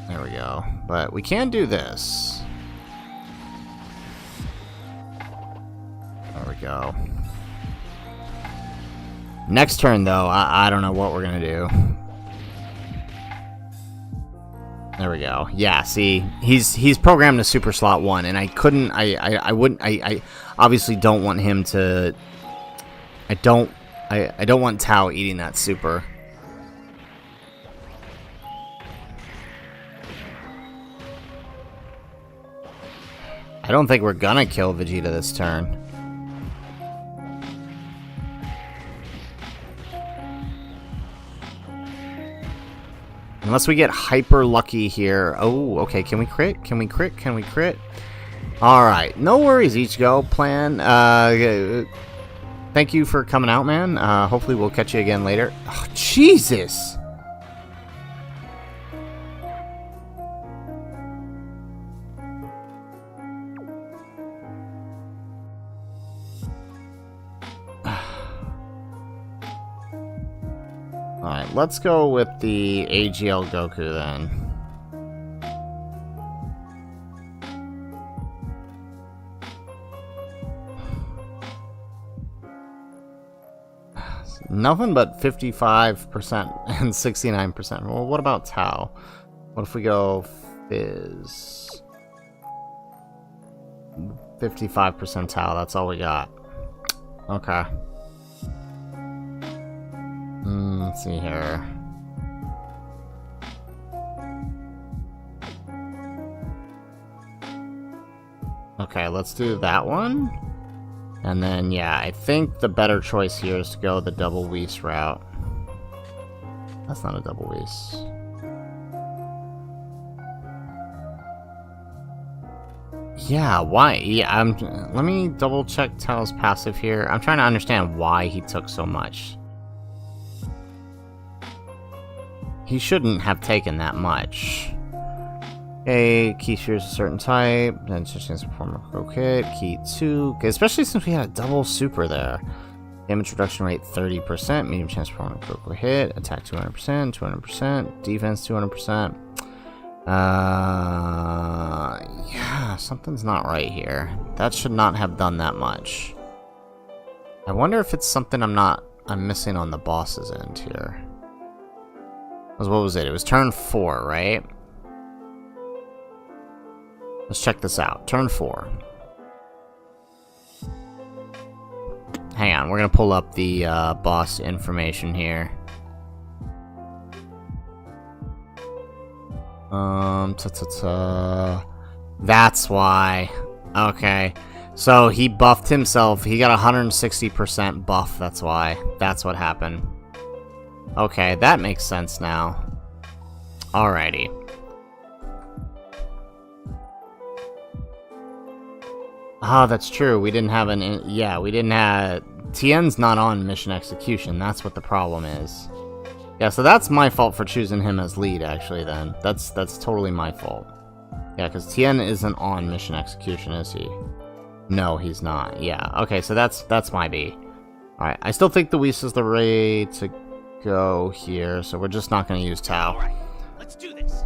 There we go. But we can do this. There we go. Next turn, though, I don't know what we're gonna do. There we go. Yeah, see, he's programmed to Super Slot 1, and I obviously don't want him to. I don't want Tao eating that super. I don't think we're gonna kill Vegeta this turn. Unless we get hyper lucky here. Oh, okay. Can we crit? Can we crit? Can we crit? Alright. No worries, Ichigo. Plan. Thank you for coming out, man. Hopefully we'll catch you again later. Oh, Jesus! Alright, let's go with the AGL Goku then. Nothing but 55% and 69%. Well, what about Tao? What if we go Fizz? 55% Tao, that's all we got. Okay. Let's see here. Okay, let's do that one. And then, yeah, I think the better choice here is to go the double Whis route. That's not a double Whis. Yeah, why? Yeah, let me double check Tao's passive here. I'm trying to understand why he took so much. He shouldn't have taken that much. Okay, key sphere is a certain type. Then switching to perform a pro kit. Key 2. Okay, especially since we had a double super there. Damage reduction rate 30%. Medium chance to perform a critical hit. Attack 200%. 200%. Defense 200%. Yeah, something's not right here. That should not have done that much. I wonder if it's something I'm missing on the boss's end here. What was it? It was turn 4, right? Let's check this out. Turn 4. Hang on, we're gonna pull up the boss information here. That's why. Okay. So he buffed himself. He got 160% buff, that's why. That's what happened. Okay, that makes sense now. Alrighty. Ah, that's true. We didn't have we didn't have... Tien's not on mission execution. That's what the problem is. Yeah, so that's my fault for choosing him as lead, actually, then. That's totally my fault. Yeah, because Tien isn't on mission execution, is he? No, he's not. Yeah, okay, so that's my B. Alright, I still think the Whis is the way to go here, so we're just not going to use Tao. Alright, let's do this.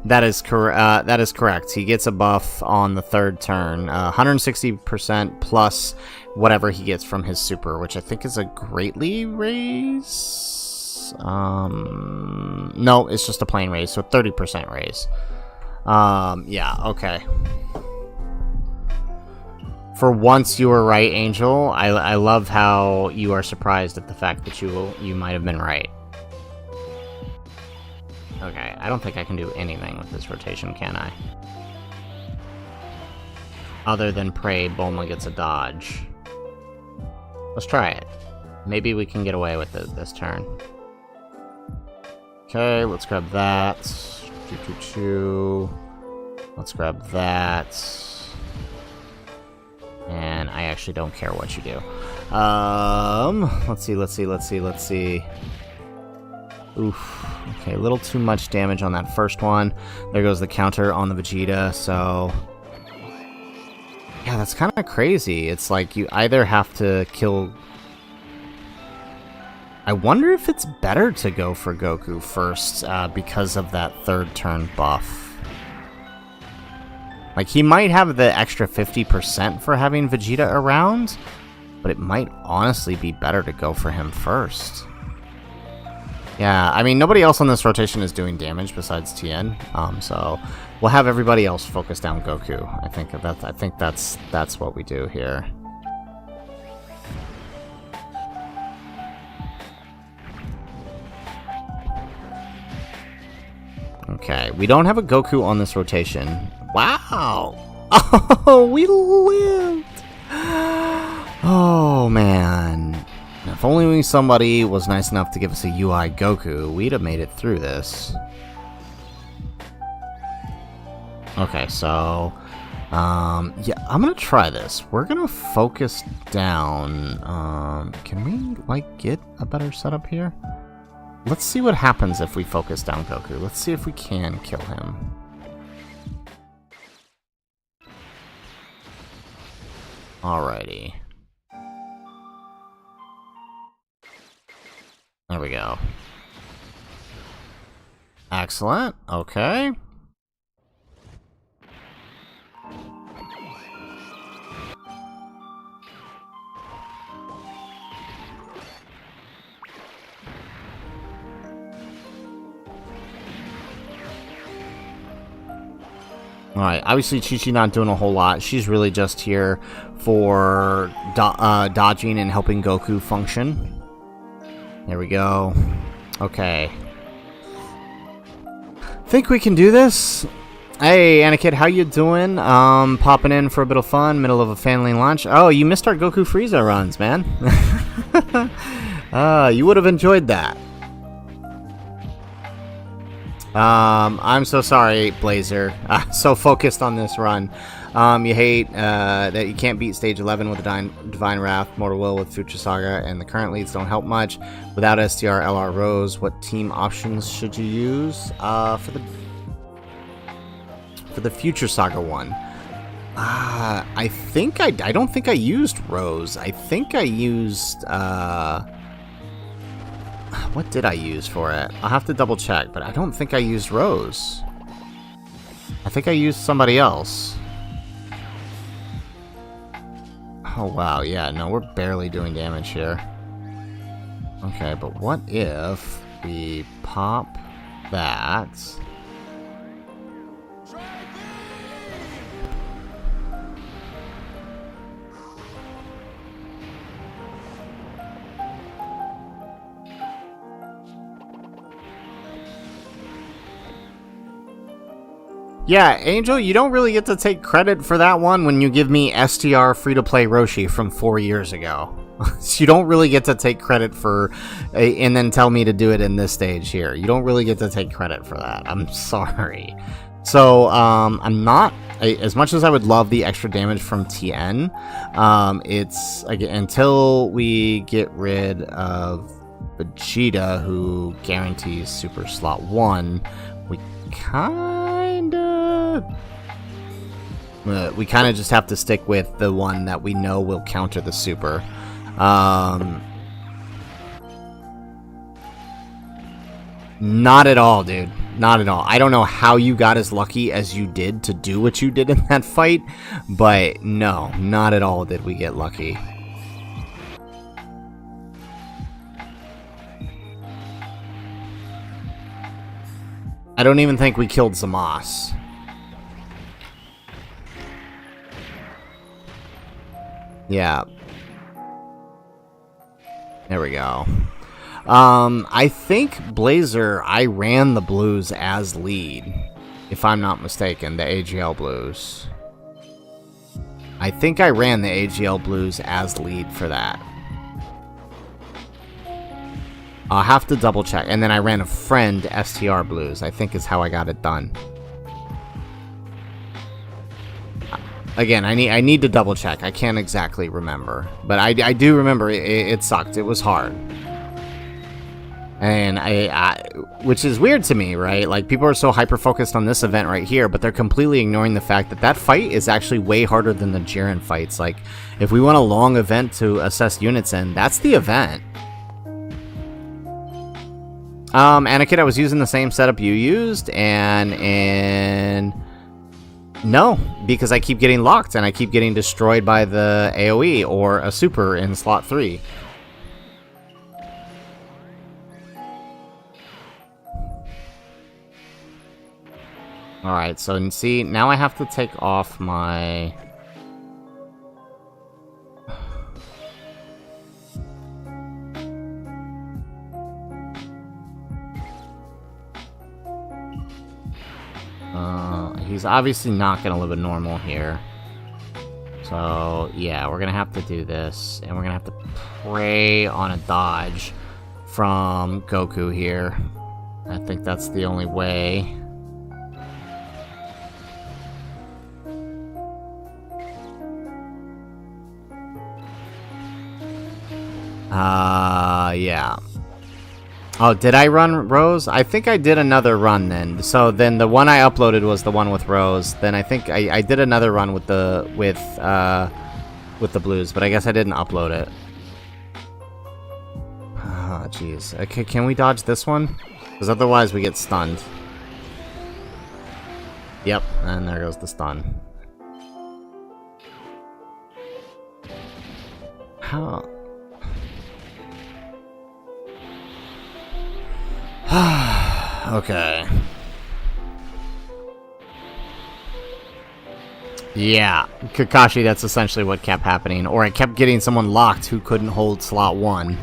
That is correct. He gets a buff on the third turn. 160% plus whatever he gets from his super, which I think is a greatly raise? No, it's just a plain raise, so 30% raise. Yeah, okay. For once you were right, Angel. I love how you are surprised at the fact that you might have been right. Okay, I don't think I can do anything with this rotation, can I? Other than pray Bulma gets a dodge. Let's try it. Maybe we can get away with it this turn. Okay, let's grab that. Let's grab that. And I actually don't care what you do. Let's see. Oof. Okay, a little too much damage on that first one. There goes the counter on the Vegeta, so... Yeah, that's kind of crazy. It's like you either have to kill... I wonder if it's better to go for Goku first, because of that third turn buff. Like, he might have the extra 50% for having Vegeta around, but it might honestly be better to go for him first. Yeah, I mean, nobody else on this rotation is doing damage besides Tien, so we'll have everybody else focus down Goku. I think that's what we do here. Okay, we don't have a Goku on this rotation. Wow! Oh, we lived! Oh, man. If only somebody was nice enough to give us a UI Goku, we'd have made it through this. Okay, so... yeah, I'm gonna try this. We're gonna focus down... can we, like, get a better setup here? Let's see what happens if we focus down Goku. Let's see if we can kill him. Alrighty. There we go. Excellent. Okay. Alright, obviously Chi-Chi not doing a whole lot. She's really just here for dodging and helping Goku function. There we go. Okay. Think we can do this? Hey, Anakid, how you doing? Popping in for a bit of fun, middle of a family lunch. Oh, you missed our Goku Frieza runs, man. You would have enjoyed that. I'm so sorry, Blazer. So focused on this run. You hate that you can't beat Stage 11 with the Divine Wrath, Mortal Will with Future Saga, and the current leads don't help much. Without STR, LR Rose, what team options should you use? For the for the Future Saga one. I think I don't think I used Rose. I think I used, what did I use for it? I'll have to double check, but I don't think I used Rose. I think I used somebody else. Oh, wow, yeah, no, we're barely doing damage here. Okay, but what if we pop that? Yeah, Angel, you don't really get to take credit for that one when you give me STR free-to-play Roshi from 4 years ago. So you don't really get to take credit for, and then tell me to do it in this stage here. You don't really get to take credit for that. I'm sorry. So, I'm not, as much as I would love the extra damage from TN, it's, again, until we get rid of Vegeta, who guarantees Super Slot 1, we kind of just have to stick with the one that we know will counter the Super. Not at all, dude. Not at all. I don't know how you got as lucky as you did to do what you did in that fight, but no, not at all did we get lucky. I don't even think we killed Zamasu. Yeah. There we go. I think Blazer, I ran the blues as lead, if I'm not mistaken, the AGL blues. I think I ran the AGL blues as lead for that. I'll have to double check. And then I ran a friend STR blues, I think is how I got it done. Again, I need to double check. I can't exactly remember. But I do remember it sucked. It was hard. And which is weird to me, right? Like, people are so hyper-focused on this event right here, but they're completely ignoring the fact that that fight is actually way harder than the Jiren fights. Like, if we want a long event to assess units in, that's the event. Anakin, I was using the same setup you used, and no, because I keep getting locked, and I keep getting destroyed by the AoE, or a super in slot 3. Alright, so see, now I have to take off my... he's obviously not going to live a normal here. So, yeah, we're going to have to do this, and we're going to have to prey on a dodge from Goku here. I think that's the only way. Yeah. Oh, did I run Rose? I think I did another run then. So then the one I uploaded was the one with Rose. Then I think I did another run with the blues, but I guess I didn't upload it. Oh, jeez. Okay, can we dodge this one? Because otherwise we get stunned. Yep, and there goes the stun. How? Okay. Yeah, Kakashi, that's essentially what kept happening. Or I kept getting someone locked who couldn't hold slot 1.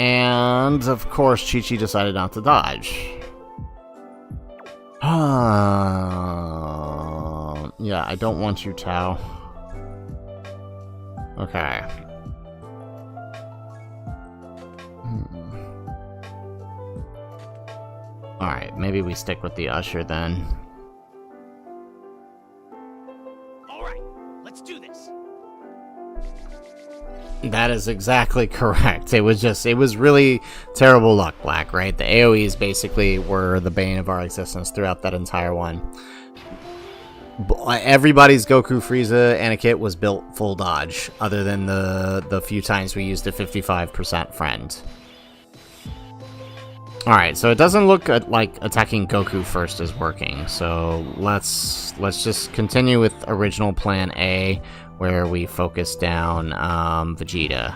And, of course, Chi-Chi decided not to dodge. Yeah, I don't want you, Tao. Okay. Alright, maybe we stick with the Usher then. Alright, let's do this. That is exactly correct. It was really terrible luck, Black, right? The AoEs basically were the bane of our existence throughout that entire one. Everybody's Goku, Frieza, and a kit was built full dodge, other than the few times we used a 55% friend. Alright, so it doesn't look like attacking Goku first is working, so let's just continue with original plan A, where we focus down Vegeta.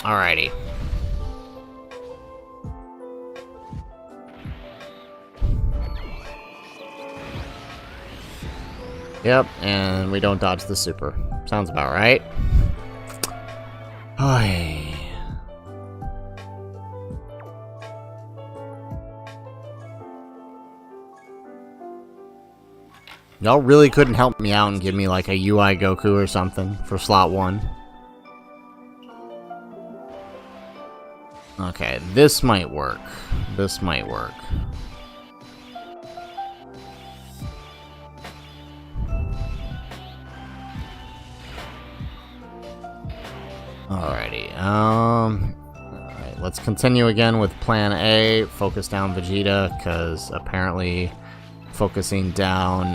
Alrighty. Yep, and we don't dodge the super. Sounds about right. Oy. Y'all really couldn't help me out and give me like a UI Goku or something for slot 1. Okay, this might work. This might work. Alrighty, alright, let's continue again with plan A, focus down Vegeta, because apparently focusing down,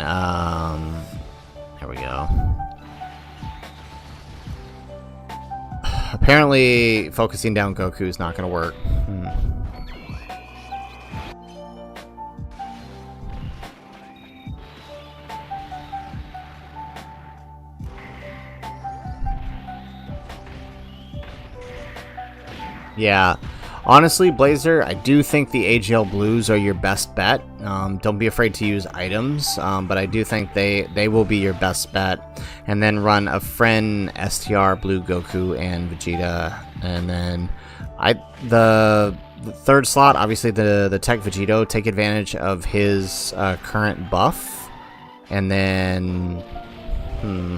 there we go. Apparently focusing down Goku is not going to work. Yeah, honestly, Blazer, I do think the AGL Blues are your best bet. Don't be afraid to use items, but I do think they will be your best bet. And then run a friend STR Blue Goku and Vegeta, and then the third slot, obviously the Tech Vegito, take advantage of his current buff, and then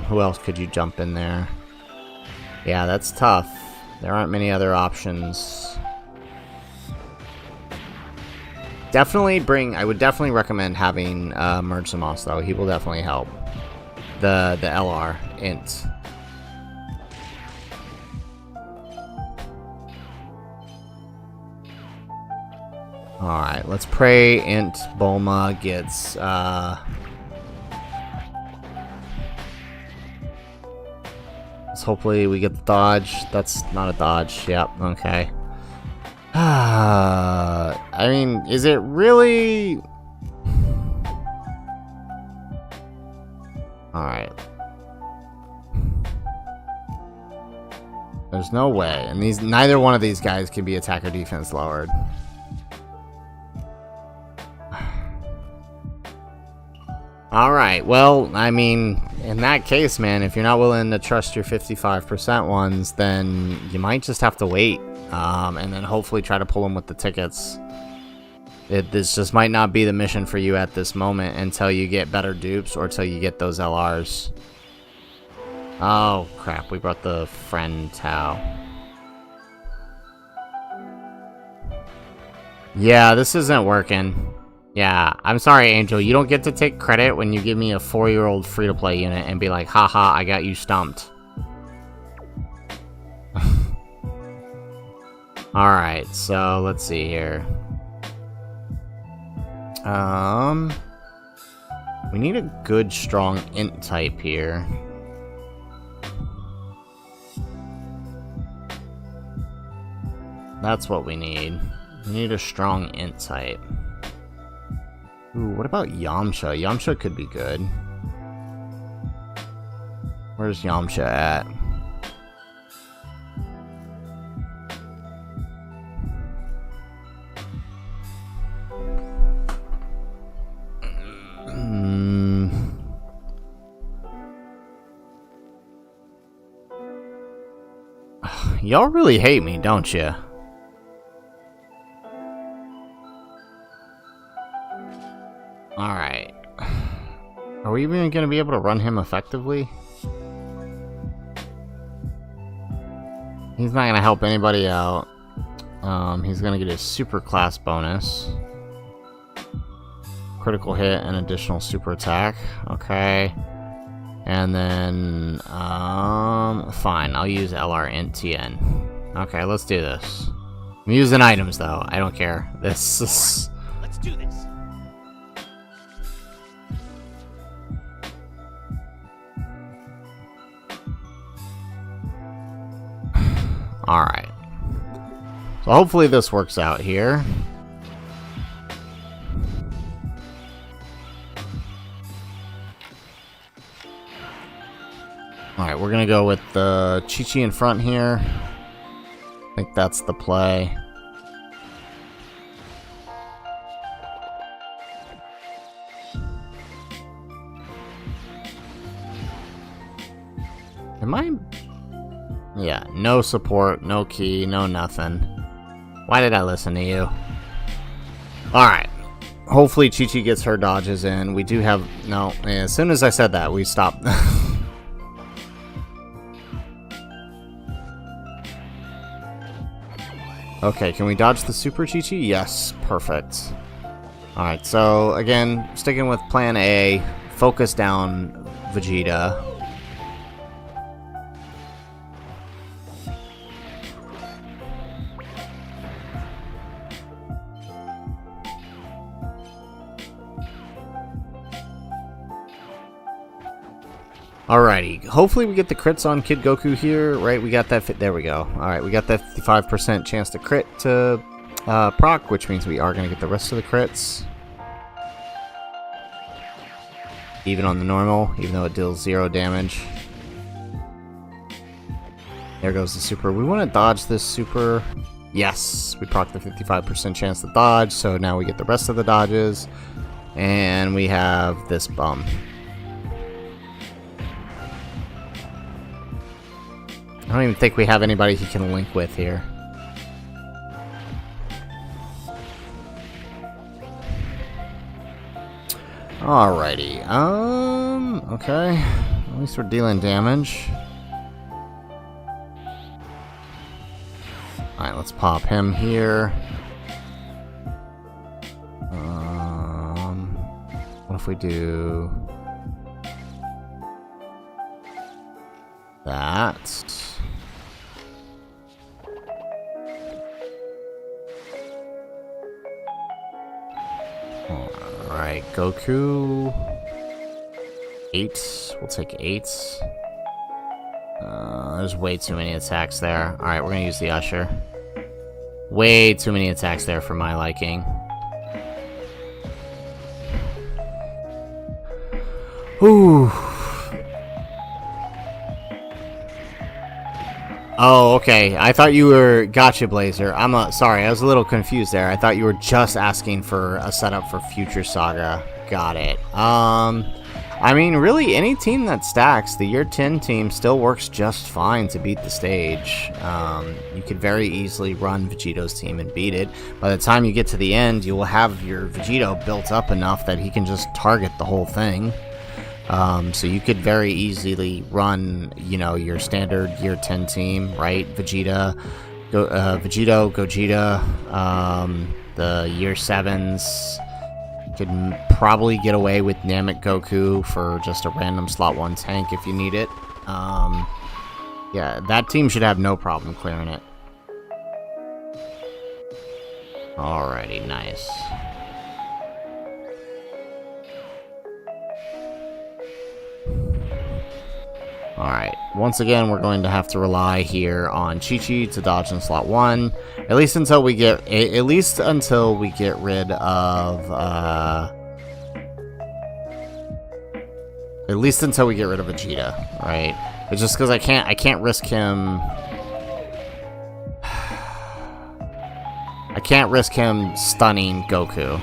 who else could you jump in there? Yeah, that's tough. There aren't many other options. I would definitely recommend having Merge Samas, though. He will definitely help. The LR int. Alright, let's pray int Bulma gets hopefully we get the dodge. That's not a dodge. Yep, okay. I mean, is it really... Alright. There's no way. And neither one of these guys can be attack or defense lowered. Alright, well, I mean, in that case, man, if you're not willing to trust your 55% ones, then you might just have to wait, and then hopefully try to pull them with the tickets. This just might not be the mission for you at this moment until you get better dupes or until you get those LRs. Oh, crap, we brought the friend Tao. Yeah, this isn't working. Yeah, I'm sorry, Angel. You don't get to take credit when you give me a 4-year-old free-to-play unit and be like, haha, I got you stumped. Alright, so let's see here. We need a good, strong int type here. That's what we need. We need a strong int type. Ooh, what about Yamcha? Yamcha could be good. Where's Yamcha at? Y'all really hate me, don't you? Are we even going to be able to run him effectively? He's not going to help anybody out. He's going to get his super class bonus. Critical hit and additional super attack. Okay. And then, fine. I'll use LR Int TN. Okay, let's do this. I'm using items, though. I don't care. This is... Let's do this. Alright. So hopefully this works out here. Alright, we're gonna go with the Chi-Chi in front here. I think that's the play. Am I... Yeah, no support, no key, no nothing. Why did I listen to you? Alright. Hopefully Chi-Chi gets her dodges in. We do have... No, as soon as I said that, we stopped. Okay, can we dodge the Super Chi-Chi? Yes, perfect. Alright, so again, sticking with plan A, focus down Vegeta. Alrighty, hopefully we get the crits on Kid Goku here, right? We got that fit. There we go. Alright, we got that 55% chance to crit to proc, which means we are going to get the rest of the crits. Even on the normal, even though it deals 0 damage. There goes the super. We want to dodge this super. Yes, we proc the 55% chance to dodge, so now we get the rest of the dodges. And we have this bum. I don't even think we have anybody he can link with here. Alrighty, okay. At least we're dealing damage. Alright, let's pop him here. What if we do... that? Alright, Goku. 8. We'll take 8. There's way too many attacks there. Alright, we're gonna use the Usher. Way too many attacks there for my liking. Ooh. Oh, okay. I thought you were... Gotcha, Blazer. Sorry, I was a little confused there. I thought you were just asking for a setup for Future Saga. Got it. I mean, really, any team that stacks, the Year 10 team still works just fine to beat the stage. You could very easily run Vegito's team and beat it. By the time you get to the end, you will have your Vegito built up enough that he can just target the whole thing. So you could very easily run, you know, your standard Year 10 team, right? Vegito, Gogeta, the Year 7s. You could probably get away with Namek Goku for just a random slot 1 tank if you need it. Yeah, that team should have no problem clearing it. Alrighty, nice. Alright, once again, we're going to have to rely here on Chi-Chi to dodge in slot 1. At least until we get rid of, Vegeta, right? It's just because I can't risk him... I can't risk him stunning Goku.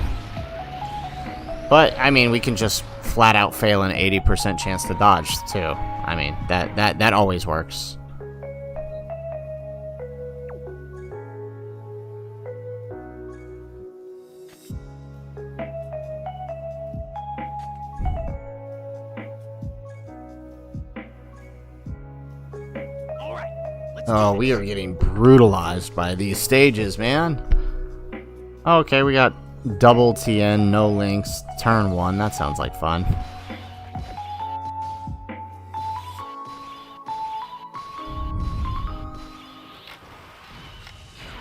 But, I mean, we can just flat out fail an 80% chance to dodge, too. I mean, that always works. Oh, we are getting brutalized by these stages, man. Okay, we got double TN, no links, turn 1. That sounds like fun.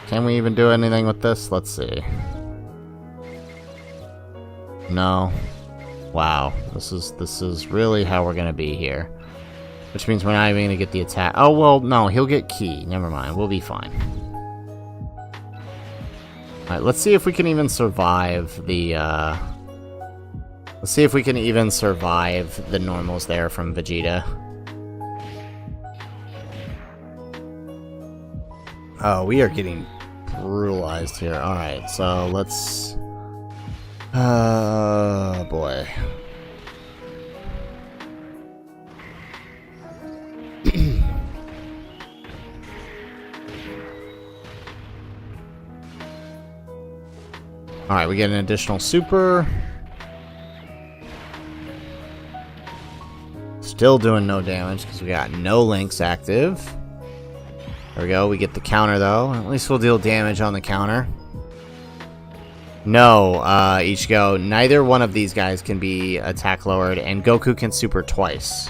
Can we even do anything with this? Let's see. No. Wow. This is really how we're gonna be here. Which means we're not even gonna get the attack. Oh well, no, he'll get key. Never mind. We'll be fine. Alright, let's see if we can even survive the let's see if we can even survive the normals there from Vegeta. Oh, we are getting brutalized here. Alright, so let's... oh, boy. Alright, we get an additional super. Still doing no damage because we got no links active. There we go, we get the counter though. At least we'll deal damage on the counter. No, Ichigo, neither one of these guys can be attack lowered, and Goku can super twice.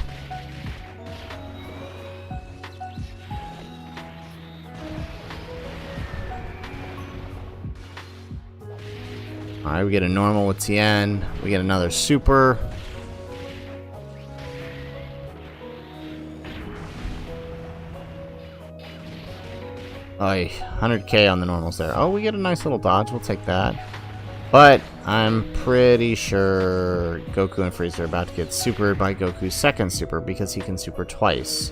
Alright, we get a normal with Tien. We get another super. Oh, 100k on the normals there. Oh, we get a nice little dodge. We'll take that. But I'm pretty sure Goku and Frieza are about to get supered by Goku's second super because he can super twice.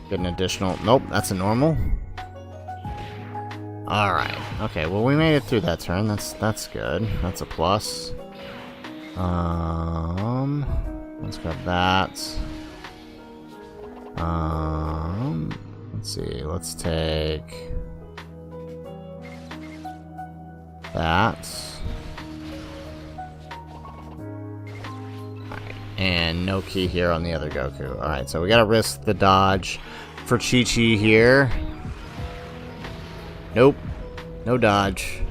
Get an additional... Nope, that's a normal. Alright. Okay, well we made it through that turn. That's good. That's a plus. Let's grab that. Let's see. Let's take that. Alright, and no key here on the other Goku. Alright, so we gotta risk the dodge for Chi-Chi here. Nope. No dodge.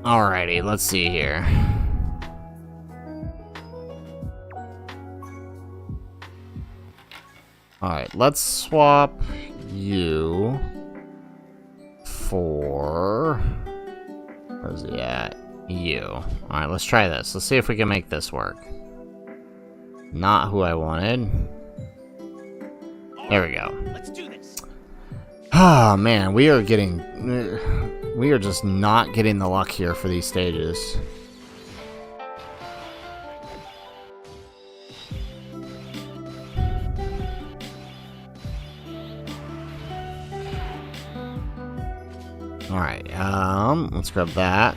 Alrighty, let's see here. Alright, let's swap you for... where's he at? You. Alright, let's try this. Let's see if we can make this work. Not who I wanted. There we go. Let's do this. Ah, man, we are getting... we are just not getting the luck here for these stages. Alright, let's grab that.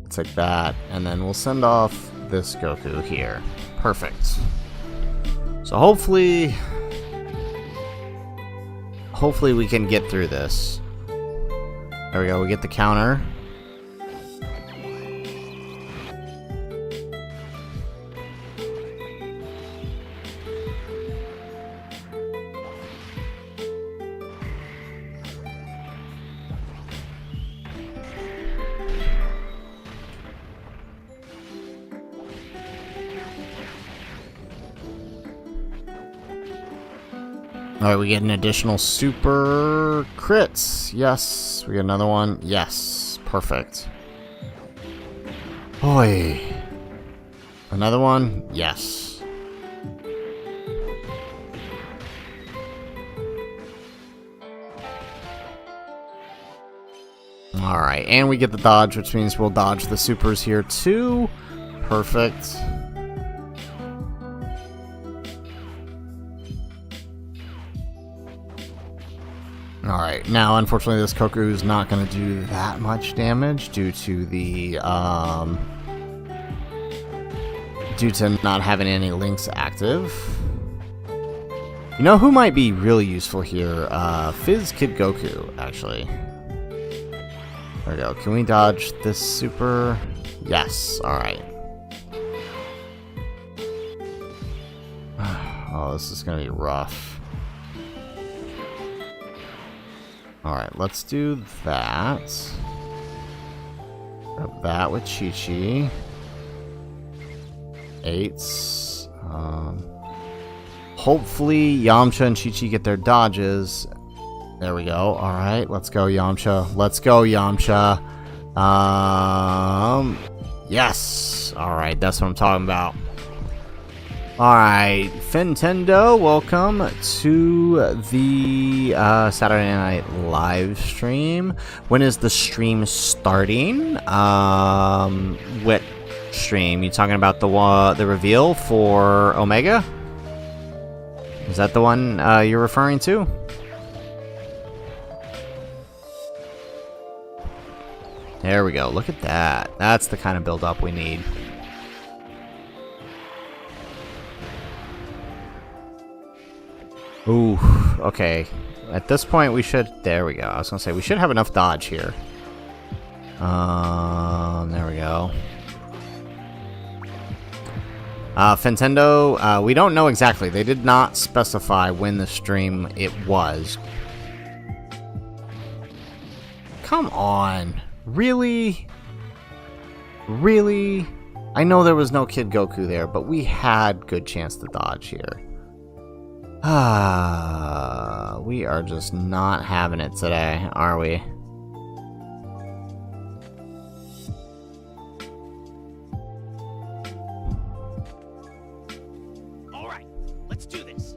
Let's take that, and then we'll send off this Goku here. Perfect. So hopefully we can get through this. There we go, we get the counter. Alright, we get an additional super crits. Yes. We get another one. Yes. Perfect. Boy. Another one. Yes. Alright, and we get the dodge, which means we'll dodge the supers here too. Perfect. Alright, now unfortunately this Goku is not going to do that much damage due to the, due to not having any links active. You know who might be really useful here? Fizz Kid Goku, actually. There we go. Can we dodge this super? Yes. Alright. Oh, this is gonna be rough. Alright, let's do that. Grab that with Chi-Chi. 8s. Hopefully Yamcha and Chi-Chi get their dodges. There we go. Alright, let's go Yamcha. Let's go Yamcha. Yes. Alright, that's what I'm talking about. Alright, Fintendo, welcome to the Saturday Night live stream. When is the stream starting? What stream? You talking about the reveal for Omega? Is that the one you're referring to? There we go. Look at that. That's the kind of build-up we need. Ooh, okay. At this point, we should... There we go. I was going to say, we should have enough dodge here. There we go. Fintendo, we don't know exactly. They did not specify when the stream it was. Come on. Really? Really? I know there was no Kid Goku there, but we had good chance to dodge here. We are just not having it today, are we? All right, let's do this.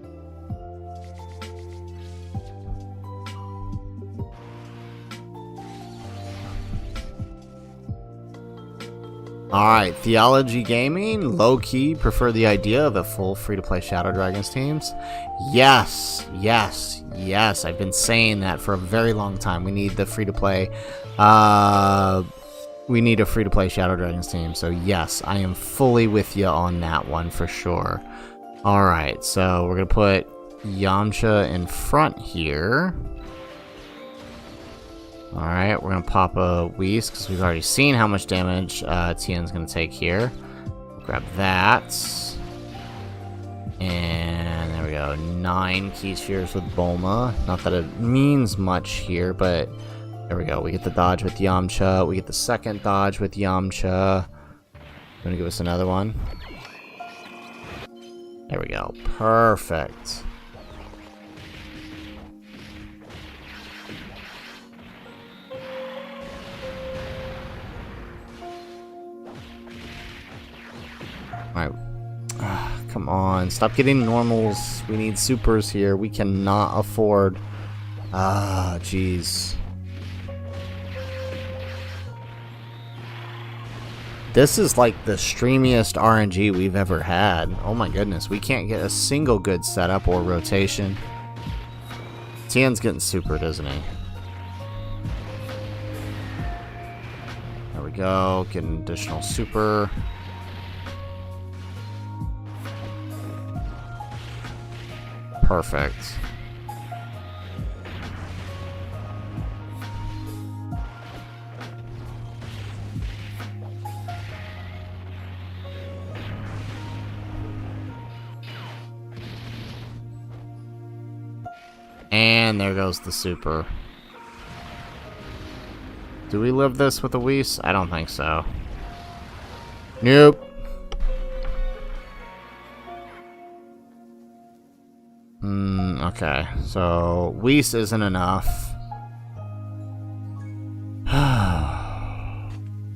Alright, Theology Gaming, low-key, prefer the idea of a full free-to-play Shadow Dragons teams. Yes, yes, yes, I've been saying that for a very long time. We need the free-to-play, we need a free-to-play Shadow Dragons team. So yes, I am fully with you on that one for sure. Alright, so we're going to put Yamcha in front here. Alright, we're going to pop a Whis, because we've already seen how much damage Tien's going to take here. Grab that. And there we go. 9 Key Spheres with Bulma. Not that it means much here, but there we go. We get the dodge with Yamcha. We get the second dodge with Yamcha. Going to give us another one. There we go. Perfect. Alright. Come on. Stop getting normals. We need supers here. We cannot afford... jeez. This is like the streamiest RNG we've ever had. Oh my goodness. We can't get a single good setup or rotation. Tien's getting supered, isn't he? There we go. Get an additional super. Perfect. And there goes the super. Do we live this with a Whis? I don't think so. Nope. Okay, so Whis isn't enough.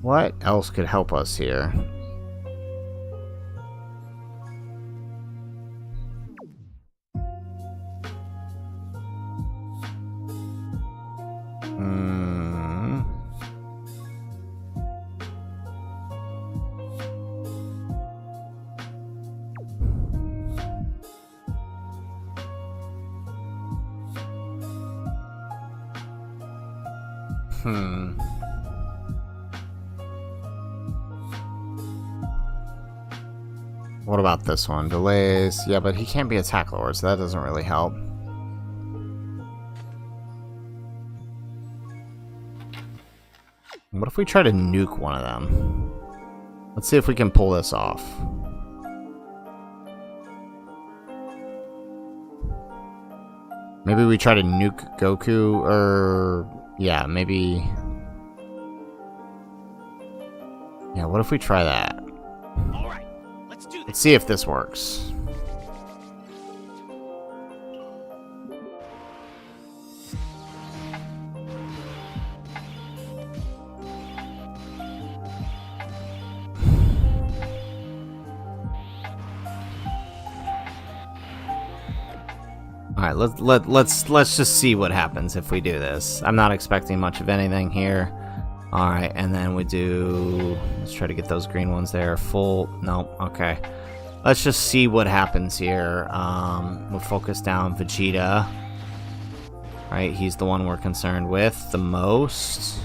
What else could help us here? What about this one? Delays. Yeah, but he can't be Attack Lord, so that doesn't really help. What if we try to nuke one of them? Let's see if we can pull this off. Maybe we try to nuke Goku, or... yeah, maybe... yeah, what if we try that? Alright, let's do this. Let's see if this works. Alright, let's just see what happens if we do this. I'm not expecting much of anything here. Alright, and then we do... let's try to get those green ones there. Full... nope, okay. Let's just see what happens here. We'll focus down Vegeta. Right, he's the one we're concerned with the most.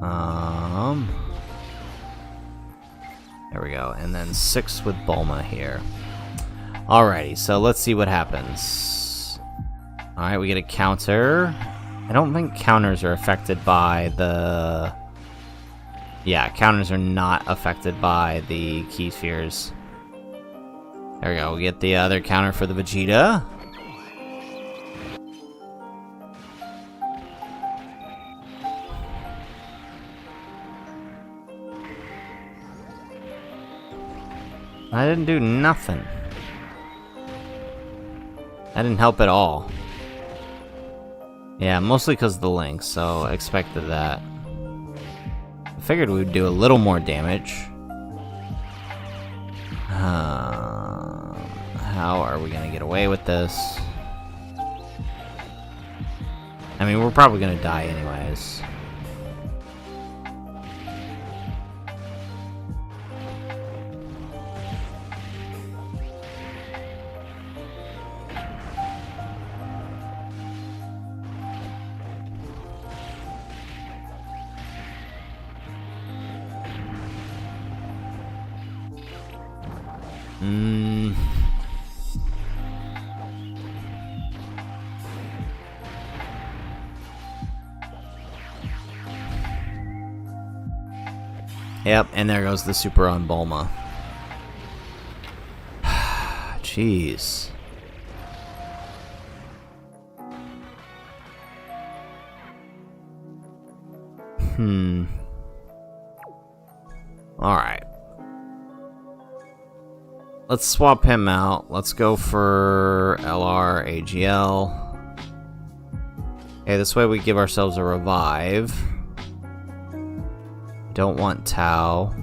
There we go. And then 6 with Bulma here. Alrighty, so let's see what happens. Alright, we get a counter. I don't think counters are affected by the... yeah, counters are not affected by the key spheres. There we go, we get the other counter for the Vegeta. I didn't do nothing. That didn't help at all. Yeah, mostly because of the links, so I expected that. I figured we would do a little more damage. How are we gonna get away with this? I mean, we're probably gonna die anyways. Yep, and there goes the super on Bulma. Jeez. Alright. Let's swap him out. Let's go for LR, AGL. Okay, this way we give ourselves a revive. Don't want Tau.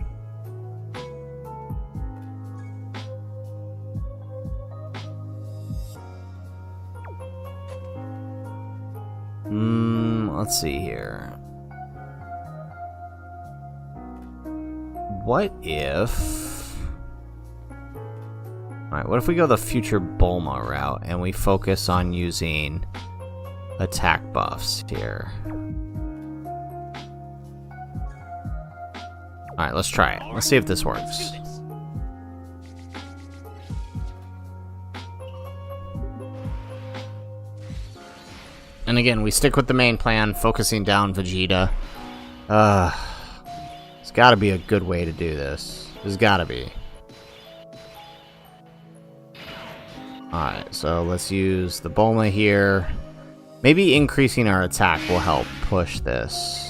Let's see here. What if... alright, what if we go the future Bulma route and we focus on using attack buffs here? Alright, let's try it. Let's see if this works. And again, we stick with the main plan, focusing down Vegeta. There's gotta be a good way to do this. There's gotta be. Alright, so let's use the Bulma here. Maybe increasing our attack will help push this.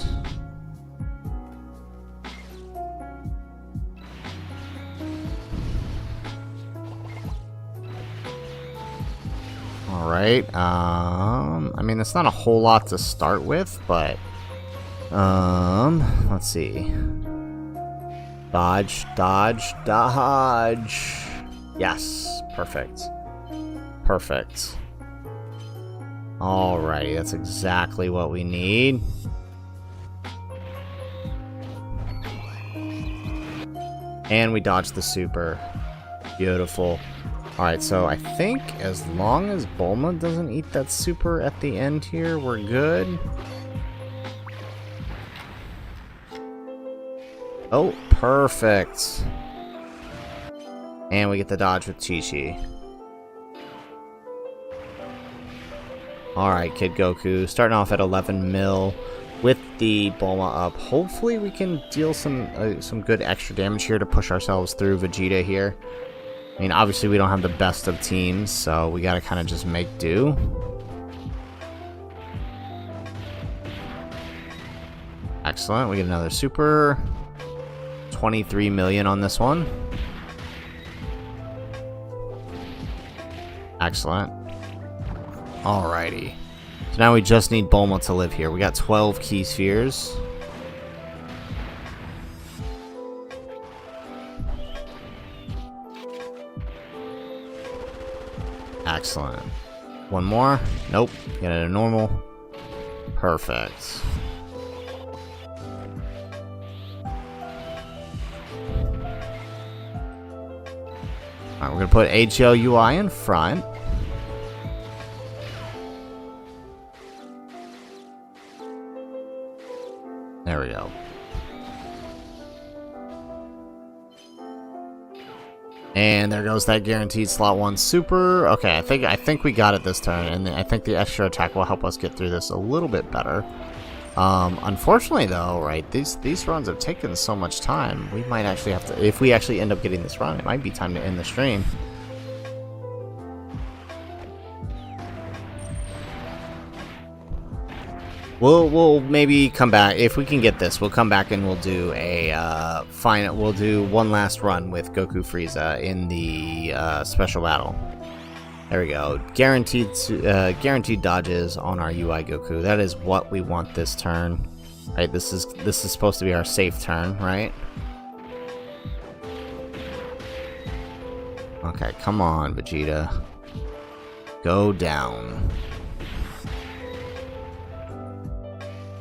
Alright, I mean, it's not a whole lot to start with, but, let's see. Dodge, dodge, dodge. Yes, perfect. Perfect. Alrighty, that's exactly what we need. And we dodged the super. Beautiful. Alright, so I think as long as Bulma doesn't eat that super at the end here, we're good. Oh, perfect. And we get the dodge with Chi-Chi. Alright, Kid Goku, starting off at 11 mil. with the Bulma up, hopefully we can deal some good extra damage here to push ourselves through Vegeta here. I mean, obviously we don't have the best of teams, so we gotta kind of just make do. Excellent, we get another super. 23 million on this one. Excellent. Alrighty. So now we just need Bulma to live here. We got 12 key spheres. Excellent. One more. Nope. Get it a normal. Perfect. Alright, we're gonna put HLUI in front. There we go. And there goes that guaranteed slot 1 super. Okay, I think we got it this turn, and I think the extra attack will help us get through this a little bit better. Unfortunately though, right, these runs have taken so much time. We might actually have to, if we actually end up getting this run, it might be time to end the stream. We'll maybe come back if we can get this. We'll come back and we'll do a we'll do one last run with Goku Frieza in the special battle. There we go. Guaranteed dodges on our UI Goku. That is what we want this turn. Right? This is supposed to be our safe turn, right? Okay, come on, Vegeta. Go down.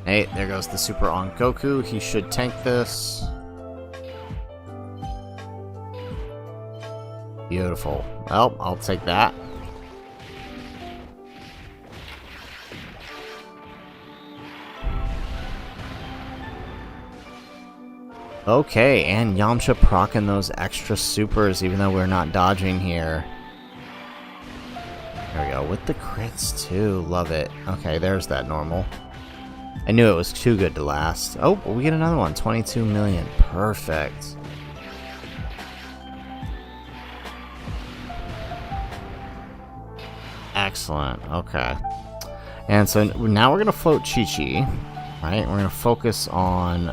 Hey, there goes the super on Goku. He should tank this. Beautiful. Well, I'll take that. Okay, and Yamcha proccing those extra supers even though we're not dodging here. There we go, with the crits too. Love it. Okay, there's that normal. I knew it was too good to last. Oh, we get another one. 22 million. Perfect. Excellent. Okay. And so now we're going to float Chi-Chi. Right? We're going to focus on...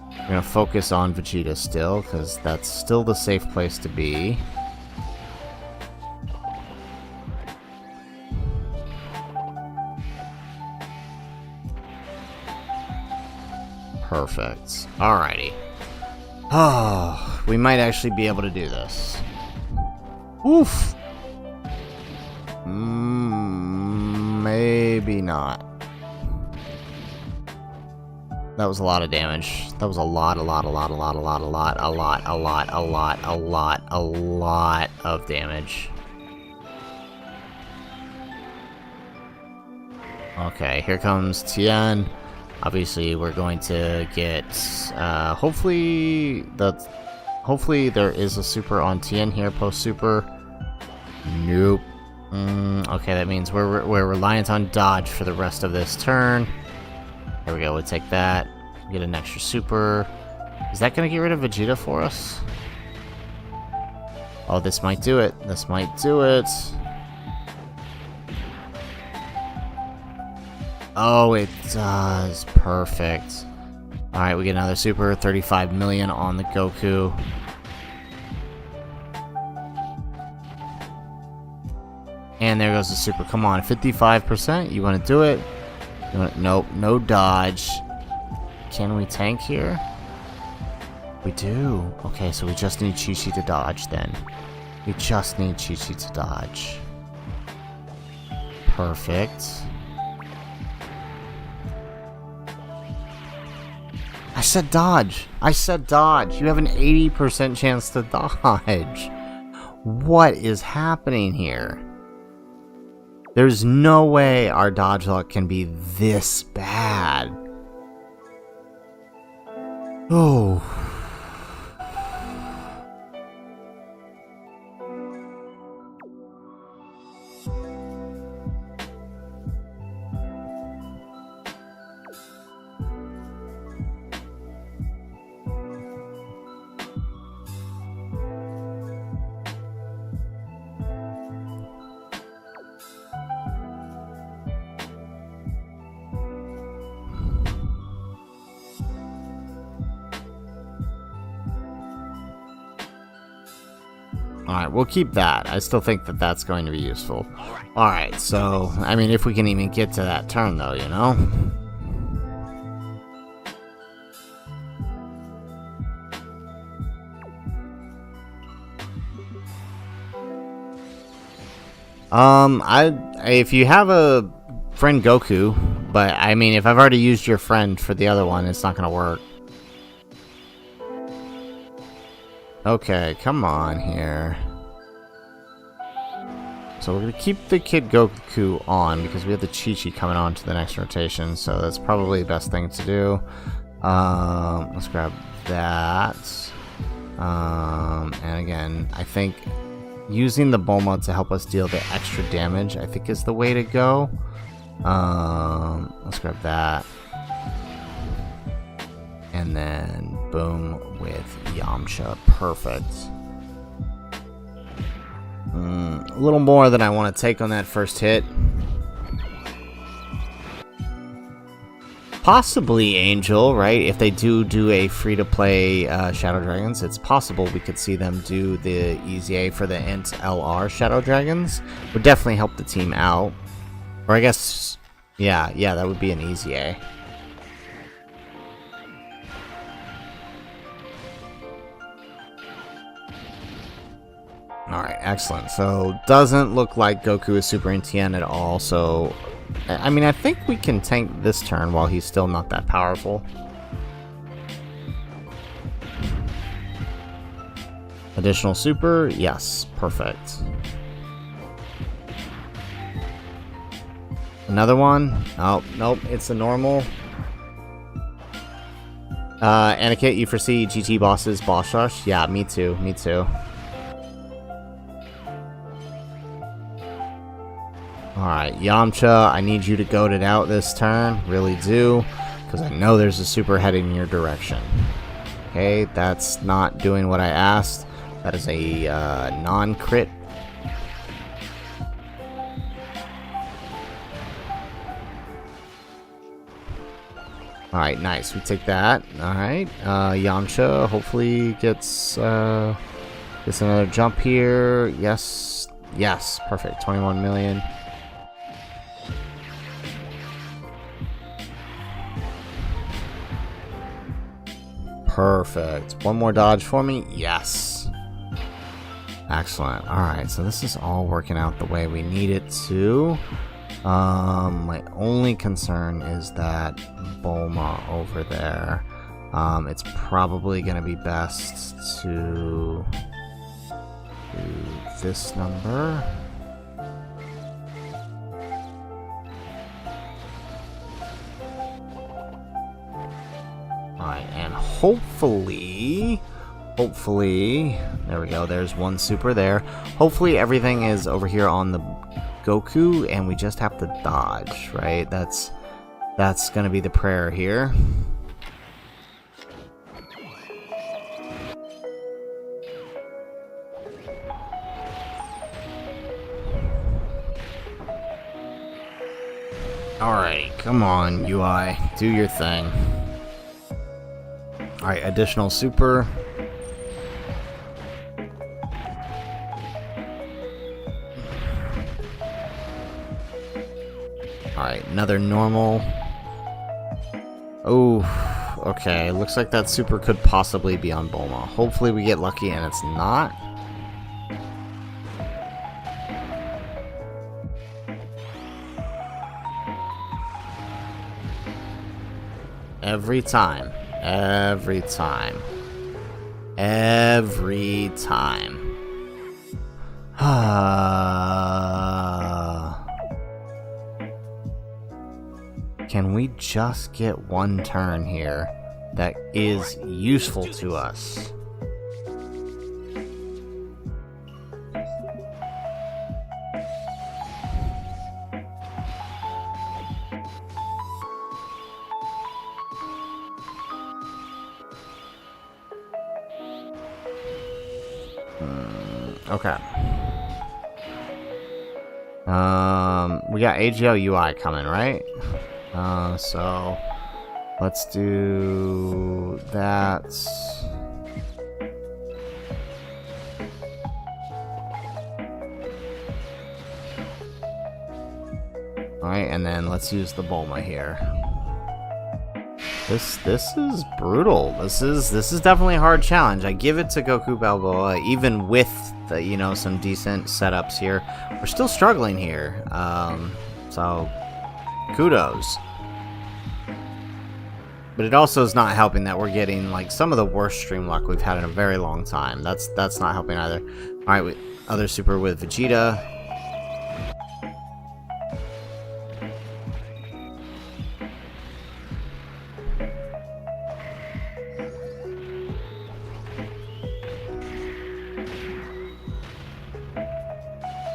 we're going to focus on Vegeta still, because that's still the safe place to be. Perfect. Alrighty. Oh, we might actually be able to do this. Oof. Maybe not. That was a lot of damage. That was a lot of damage. Okay, here comes Tien. Obviously, we're going to get, hopefully there is a super on Tien here, post-super. Nope. Okay, that means we're reliant on dodge for the rest of this turn. There we go, we'll take that. Get an extra super. Is that going to get rid of Vegeta for us? Oh, this might do it. This might do it. Oh, it does. Perfect. Alright, we get another super. 35 million on the Goku. And there goes the super. Come on, 55%? You want to do it? Nope, no dodge. Can we tank here? We do. Okay, so we just need Chi-Chi to dodge then. We just need Chi-Chi to dodge. Perfect. I said dodge. I said dodge. You have an 80% chance to dodge. What is happening here? There's no way our dodge luck can be this bad. Oh. Alright, we'll keep that. I still think that that's going to be useful. All right. Alright, so, I mean, if we can even get to that turn, though, you know? If you have a friend Goku, but, I mean, if I've already used your friend for the other one, it's not gonna work. Okay, come on here. So we're going to keep the Kid Goku on because we have the Chi-Chi coming on to the next rotation, so that's probably the best thing to do. Let's grab that. And again, I think using the Bulma to help us deal the extra damage, I think is the way to go. Let's grab that. And then, boom, with Yamcha. Perfect. A little more than I want to take on that first hit. Possibly Angel, right? If they do a free-to-play Shadow Dragons, it's possible we could see them do the EZA for the Int LR Shadow Dragons. Would definitely help the team out. Or I guess, yeah, that would be an EZA. Alright, excellent. So, doesn't look like Goku is Super NTN at all, so... I mean, I think we can tank this turn while he's still not that powerful. Additional Super? Yes, perfect. Another one? Oh, nope, it's a normal. Aniket, you foresee GT bosses boss rush? Yeah, me too, me too. Alright, Yamcha, I need you to goat it out this turn. Really do. Because I know there's a super heading in your direction. Okay, that's not doing what I asked. That is a non-crit. Alright, nice. We take that. Alright, Yamcha hopefully gets another jump here. Yes. Yes, perfect. 21 million. Perfect. One more dodge for me? Yes. Excellent. Alright, so this is all working out the way we need it to. My only concern is that Bulma over there. It's probably going to be best to do this number. Alright, and hopefully, there we go, there's one super there. Hopefully everything is over here on the Goku, and we just have to dodge, right? That's gonna be the prayer here. Alright, come on, UI, do your thing. Alright, additional super. Alright, another normal. Oh, okay. Looks like that super could possibly be on Bulma. Hopefully we get lucky and it's not. Every time. Every time. Every time. Can we just get one turn here that is useful to us? Okay. We got AGL UI coming, right? So let's do that. Alright, and then let's use the Bulma here. This is brutal. This is definitely a hard challenge. I give it to Goku Balboa, even with the, you know, some decent setups here. We're still struggling here. So kudos. But it also is not helping that we're getting like some of the worst stream luck we've had in a very long time. That's not helping either. All right, other super with Vegeta.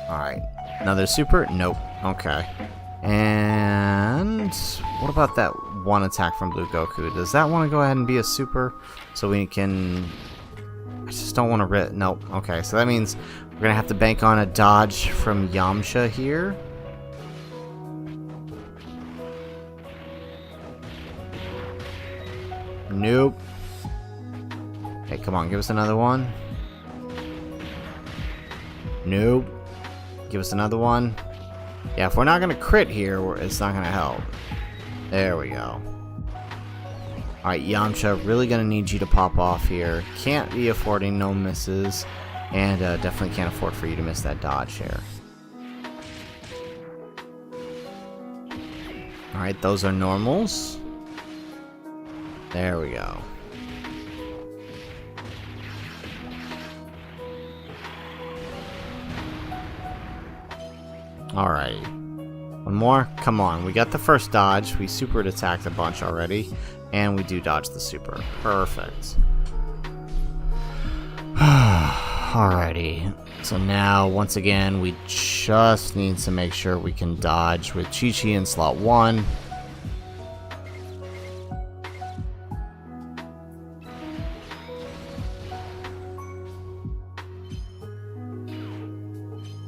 Alright, another super? Nope. Okay. And what about that one attack from Blue Goku? Does that want to go ahead and be a super? So we can... I just don't want to Nope. Okay, so that means we're going to have to bank on a dodge from Yamcha here. Nope. Hey, come on, give us another one. Nope. Give us another one. Yeah, if we're not going to crit here, it's not going to help. There we go. Alright, Yamcha, really going to need you to pop off here. Can't be affording no misses. And definitely can't afford for you to miss that dodge here. Alright, those are normals. There we go. Alright. One more? Come on. We got the first dodge. We supered attacked a bunch already. And we do dodge the super. Perfect. Alrighty. So now, once again, we just need to make sure we can dodge with Chi-Chi in slot 1.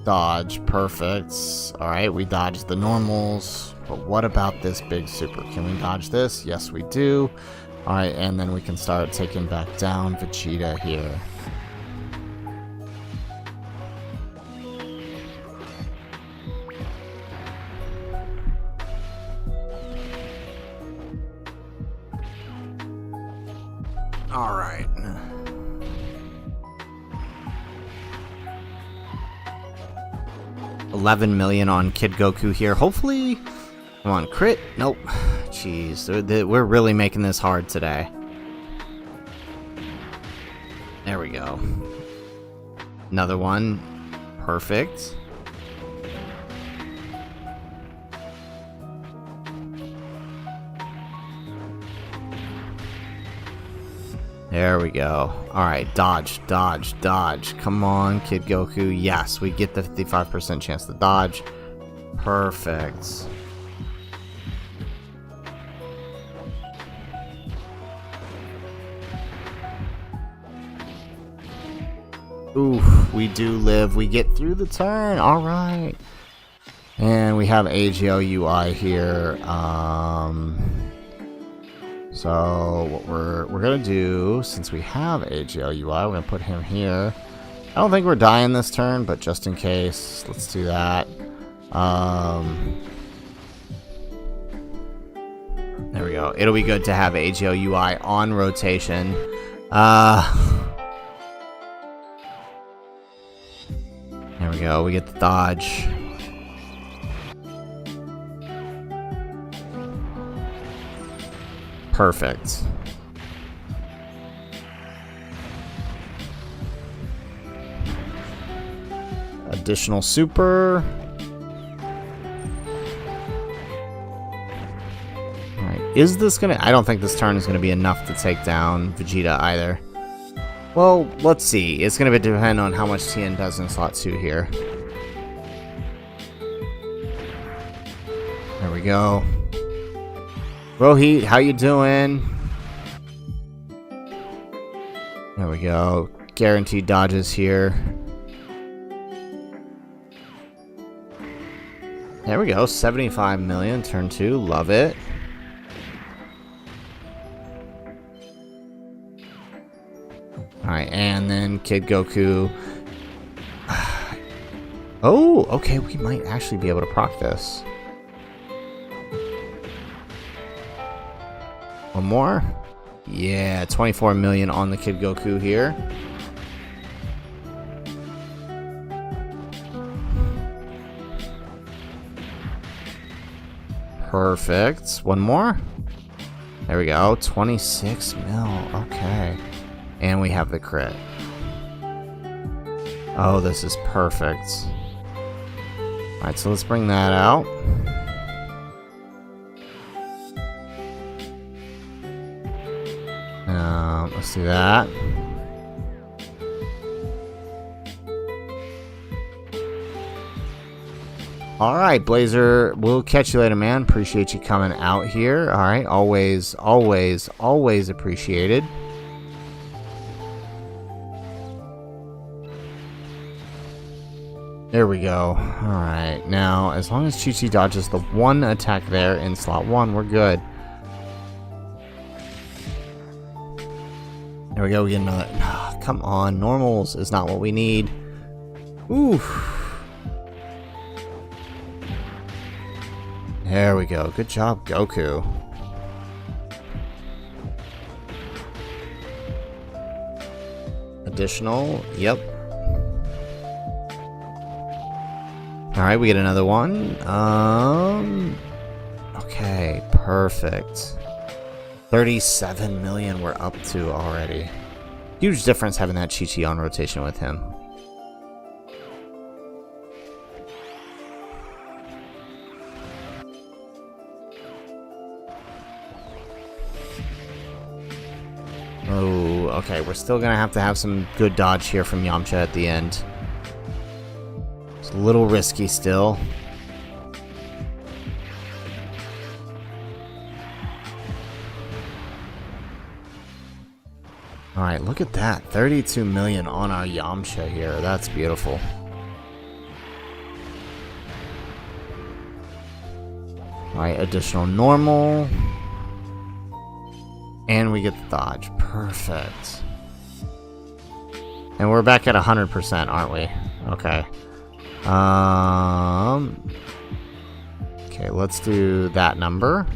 Dodge, perfect. Alright, we dodged the normals. But what about this big super? Can we dodge this? Yes, we do. Alright, and then we can start taking back down Vegeta here. Alright. $11 million on Kid Goku here. Hopefully, come on, crit. Nope. Jeez, we're really making this hard today. There we go. Another one. Perfect. There we go. Alright, dodge, dodge, dodge. Come on, Kid Goku. Yes, we get the 55% chance to dodge. Perfect. Oof, we do live. We get through the turn. Alright. And we have AGL UI here. So what we're gonna do, since we have AGL UI, we're gonna put him here. I don't think we're dying this turn, but just in case, let's do that. There we go. It'll be good to have AGL UI on rotation. There we go. We get the dodge. Perfect. Additional super. Alright, is this gonna... I don't think this turn is gonna be enough to take down Vegeta either. Well, let's see. It's gonna depend on how much TN does in slot 2 here. There we go. Rohit, how you doing? There we go. Guaranteed dodges here. There we go. 75 million, turn 2. Love it. Alright, and then Kid Goku. Oh, okay. We might actually be able to proc this. One more. Yeah, 24 million on the Kid Goku here. Perfect. One more. There we go. 26 mil. Okay. And we have the crit. Oh, this is perfect. Alright, so let's bring that out. Let's do that. Alright, Blazer, we'll catch you later, man. Appreciate you coming out here. Alright, always, always, always appreciated. There we go. Alright, now, as long as Chi-Chi dodges the one attack there in slot 1, we're good. There we go, we get another. Come on, normals is not what we need. Oof. There we go. Good job, Goku. Additional. Yep. Alright, we get another one. Okay, perfect. 37 million we're up to already. Huge difference having that Chi-Chi on rotation with him. Oh, okay, we're still gonna have to have some good dodge here from Yamcha at the end. It's a little risky still. Alright, look at that. 32 million on our Yamcha here. That's beautiful. Alright, additional normal. And we get the dodge. Perfect. And we're back at 100%, aren't we? Okay. Okay, let's do that number.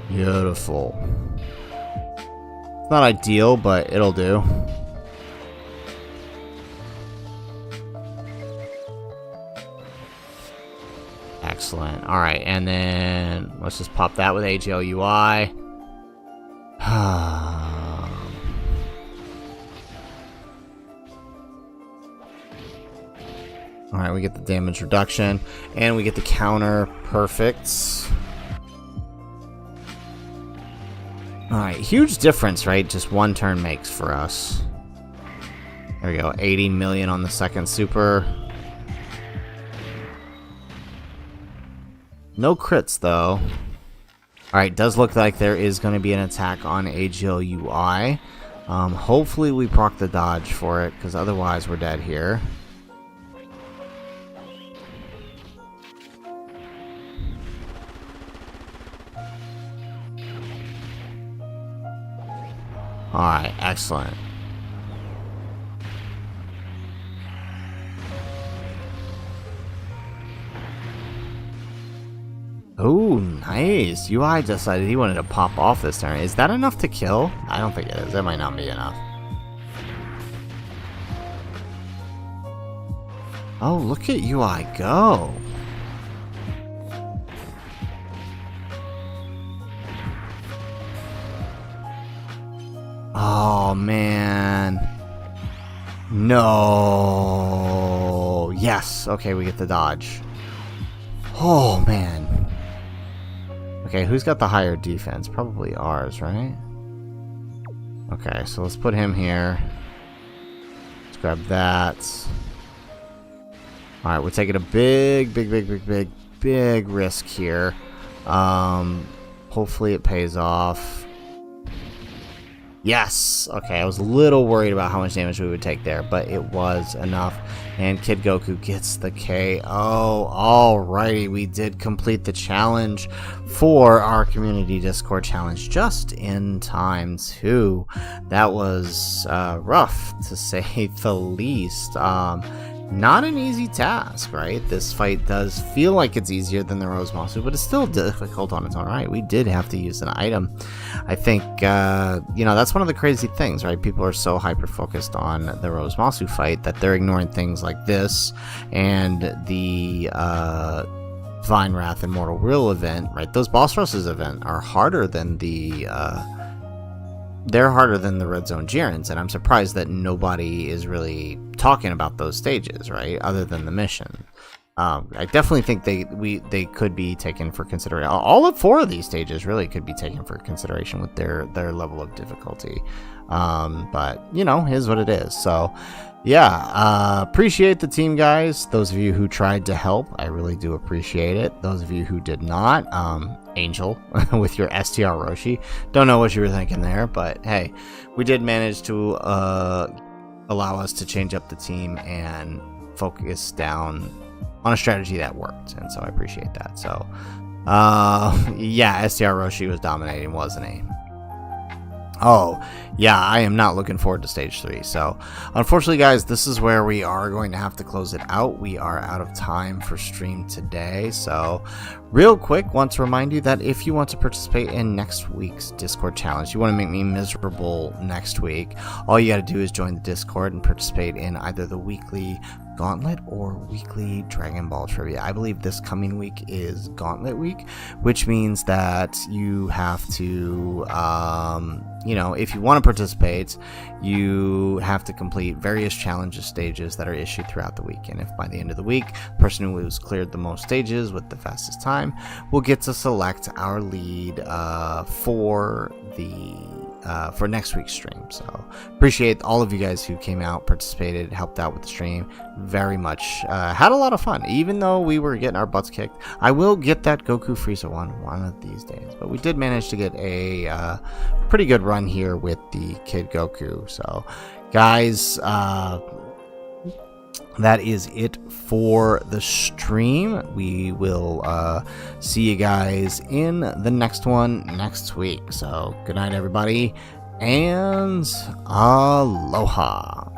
Beautiful. It's not ideal, but it'll do. Excellent. Alright, and then let's just pop that with AGLUI. Alright, we get the damage reduction, and we get the counter. Perfect. Alright, huge difference, right? Just one turn makes for us. There we go, 80 million on the second super. No crits, though. Alright, does look like there is going to be an attack on AGLUI. Hopefully we proc the dodge for it, because otherwise we're dead here. Alright, excellent. Oh, nice. UI decided he wanted to pop off this turn. Is that enough to kill? I don't think it is. That might not be enough. Oh, look at UI go. Oh, man. No. Yes. Okay, we get the dodge. Oh, man. Okay, who's got the higher defense? Probably ours, right? Okay, so let's put him here. Let's grab that. Alright, we're taking a big risk here. Hopefully it pays off. Yes! Okay, I was a little worried about how much damage we would take there, but it was enough. And Kid Goku gets the KO. Alrighty, we did complete the challenge for our community Discord challenge just in time, too. That was rough, to say the least. Not an easy task, right? This fight does feel like it's easier than the Rose Masu, but it's still difficult on its own right. We did have to use an item. I think, you know, that's one of the crazy things, right? People are so hyper-focused on the Rose Masu fight that they're ignoring things like this and the Divine Wrath and Mortal Will event, right? Those boss rushes event are harder than the... they're harder than the Red Zone Jirens, and I'm surprised that nobody is really talking about those stages, right? Other than the mission. I definitely think they could be taken for consideration. All of 4 of these stages really could be taken for consideration with their level of difficulty. But you know, is what it is. So yeah, appreciate the team, guys. Those of you who tried to help, I really do appreciate it. Those of you who did not, Angel with your STR Roshi, don't know what you were thinking there, but hey, we did manage to allow us to change up the team and focus down on a strategy that worked, and so I appreciate that. So yeah, STR Roshi was dominating, wasn't he? Oh, yeah, I am not looking forward to stage 3. So, unfortunately, guys, this is where we are going to have to close it out. We are out of time for stream today. So, real quick, want to remind you that if you want to participate in next week's Discord challenge, you want to make me miserable next week, all you got to do is join the Discord and participate in either the weekly Gauntlet or weekly Dragon Ball trivia. I believe this coming week is Gauntlet week, which means that you have to, you know, if you want to participate, you have to complete various challenges stages that are issued throughout the week. And if by the end of the week, the person who has cleared the most stages with the fastest time will get to select our lead for next week's stream. So appreciate all of you guys who came out, participated, helped out with the stream very much. Had a lot of fun, even though we were getting our butts kicked. I will get that Goku Frieza one of these days, but we did manage to get a pretty good run here with the Kid Goku. So guys, that is it for the stream. We will see you guys in the next one next week. So good night, everybody, and aloha.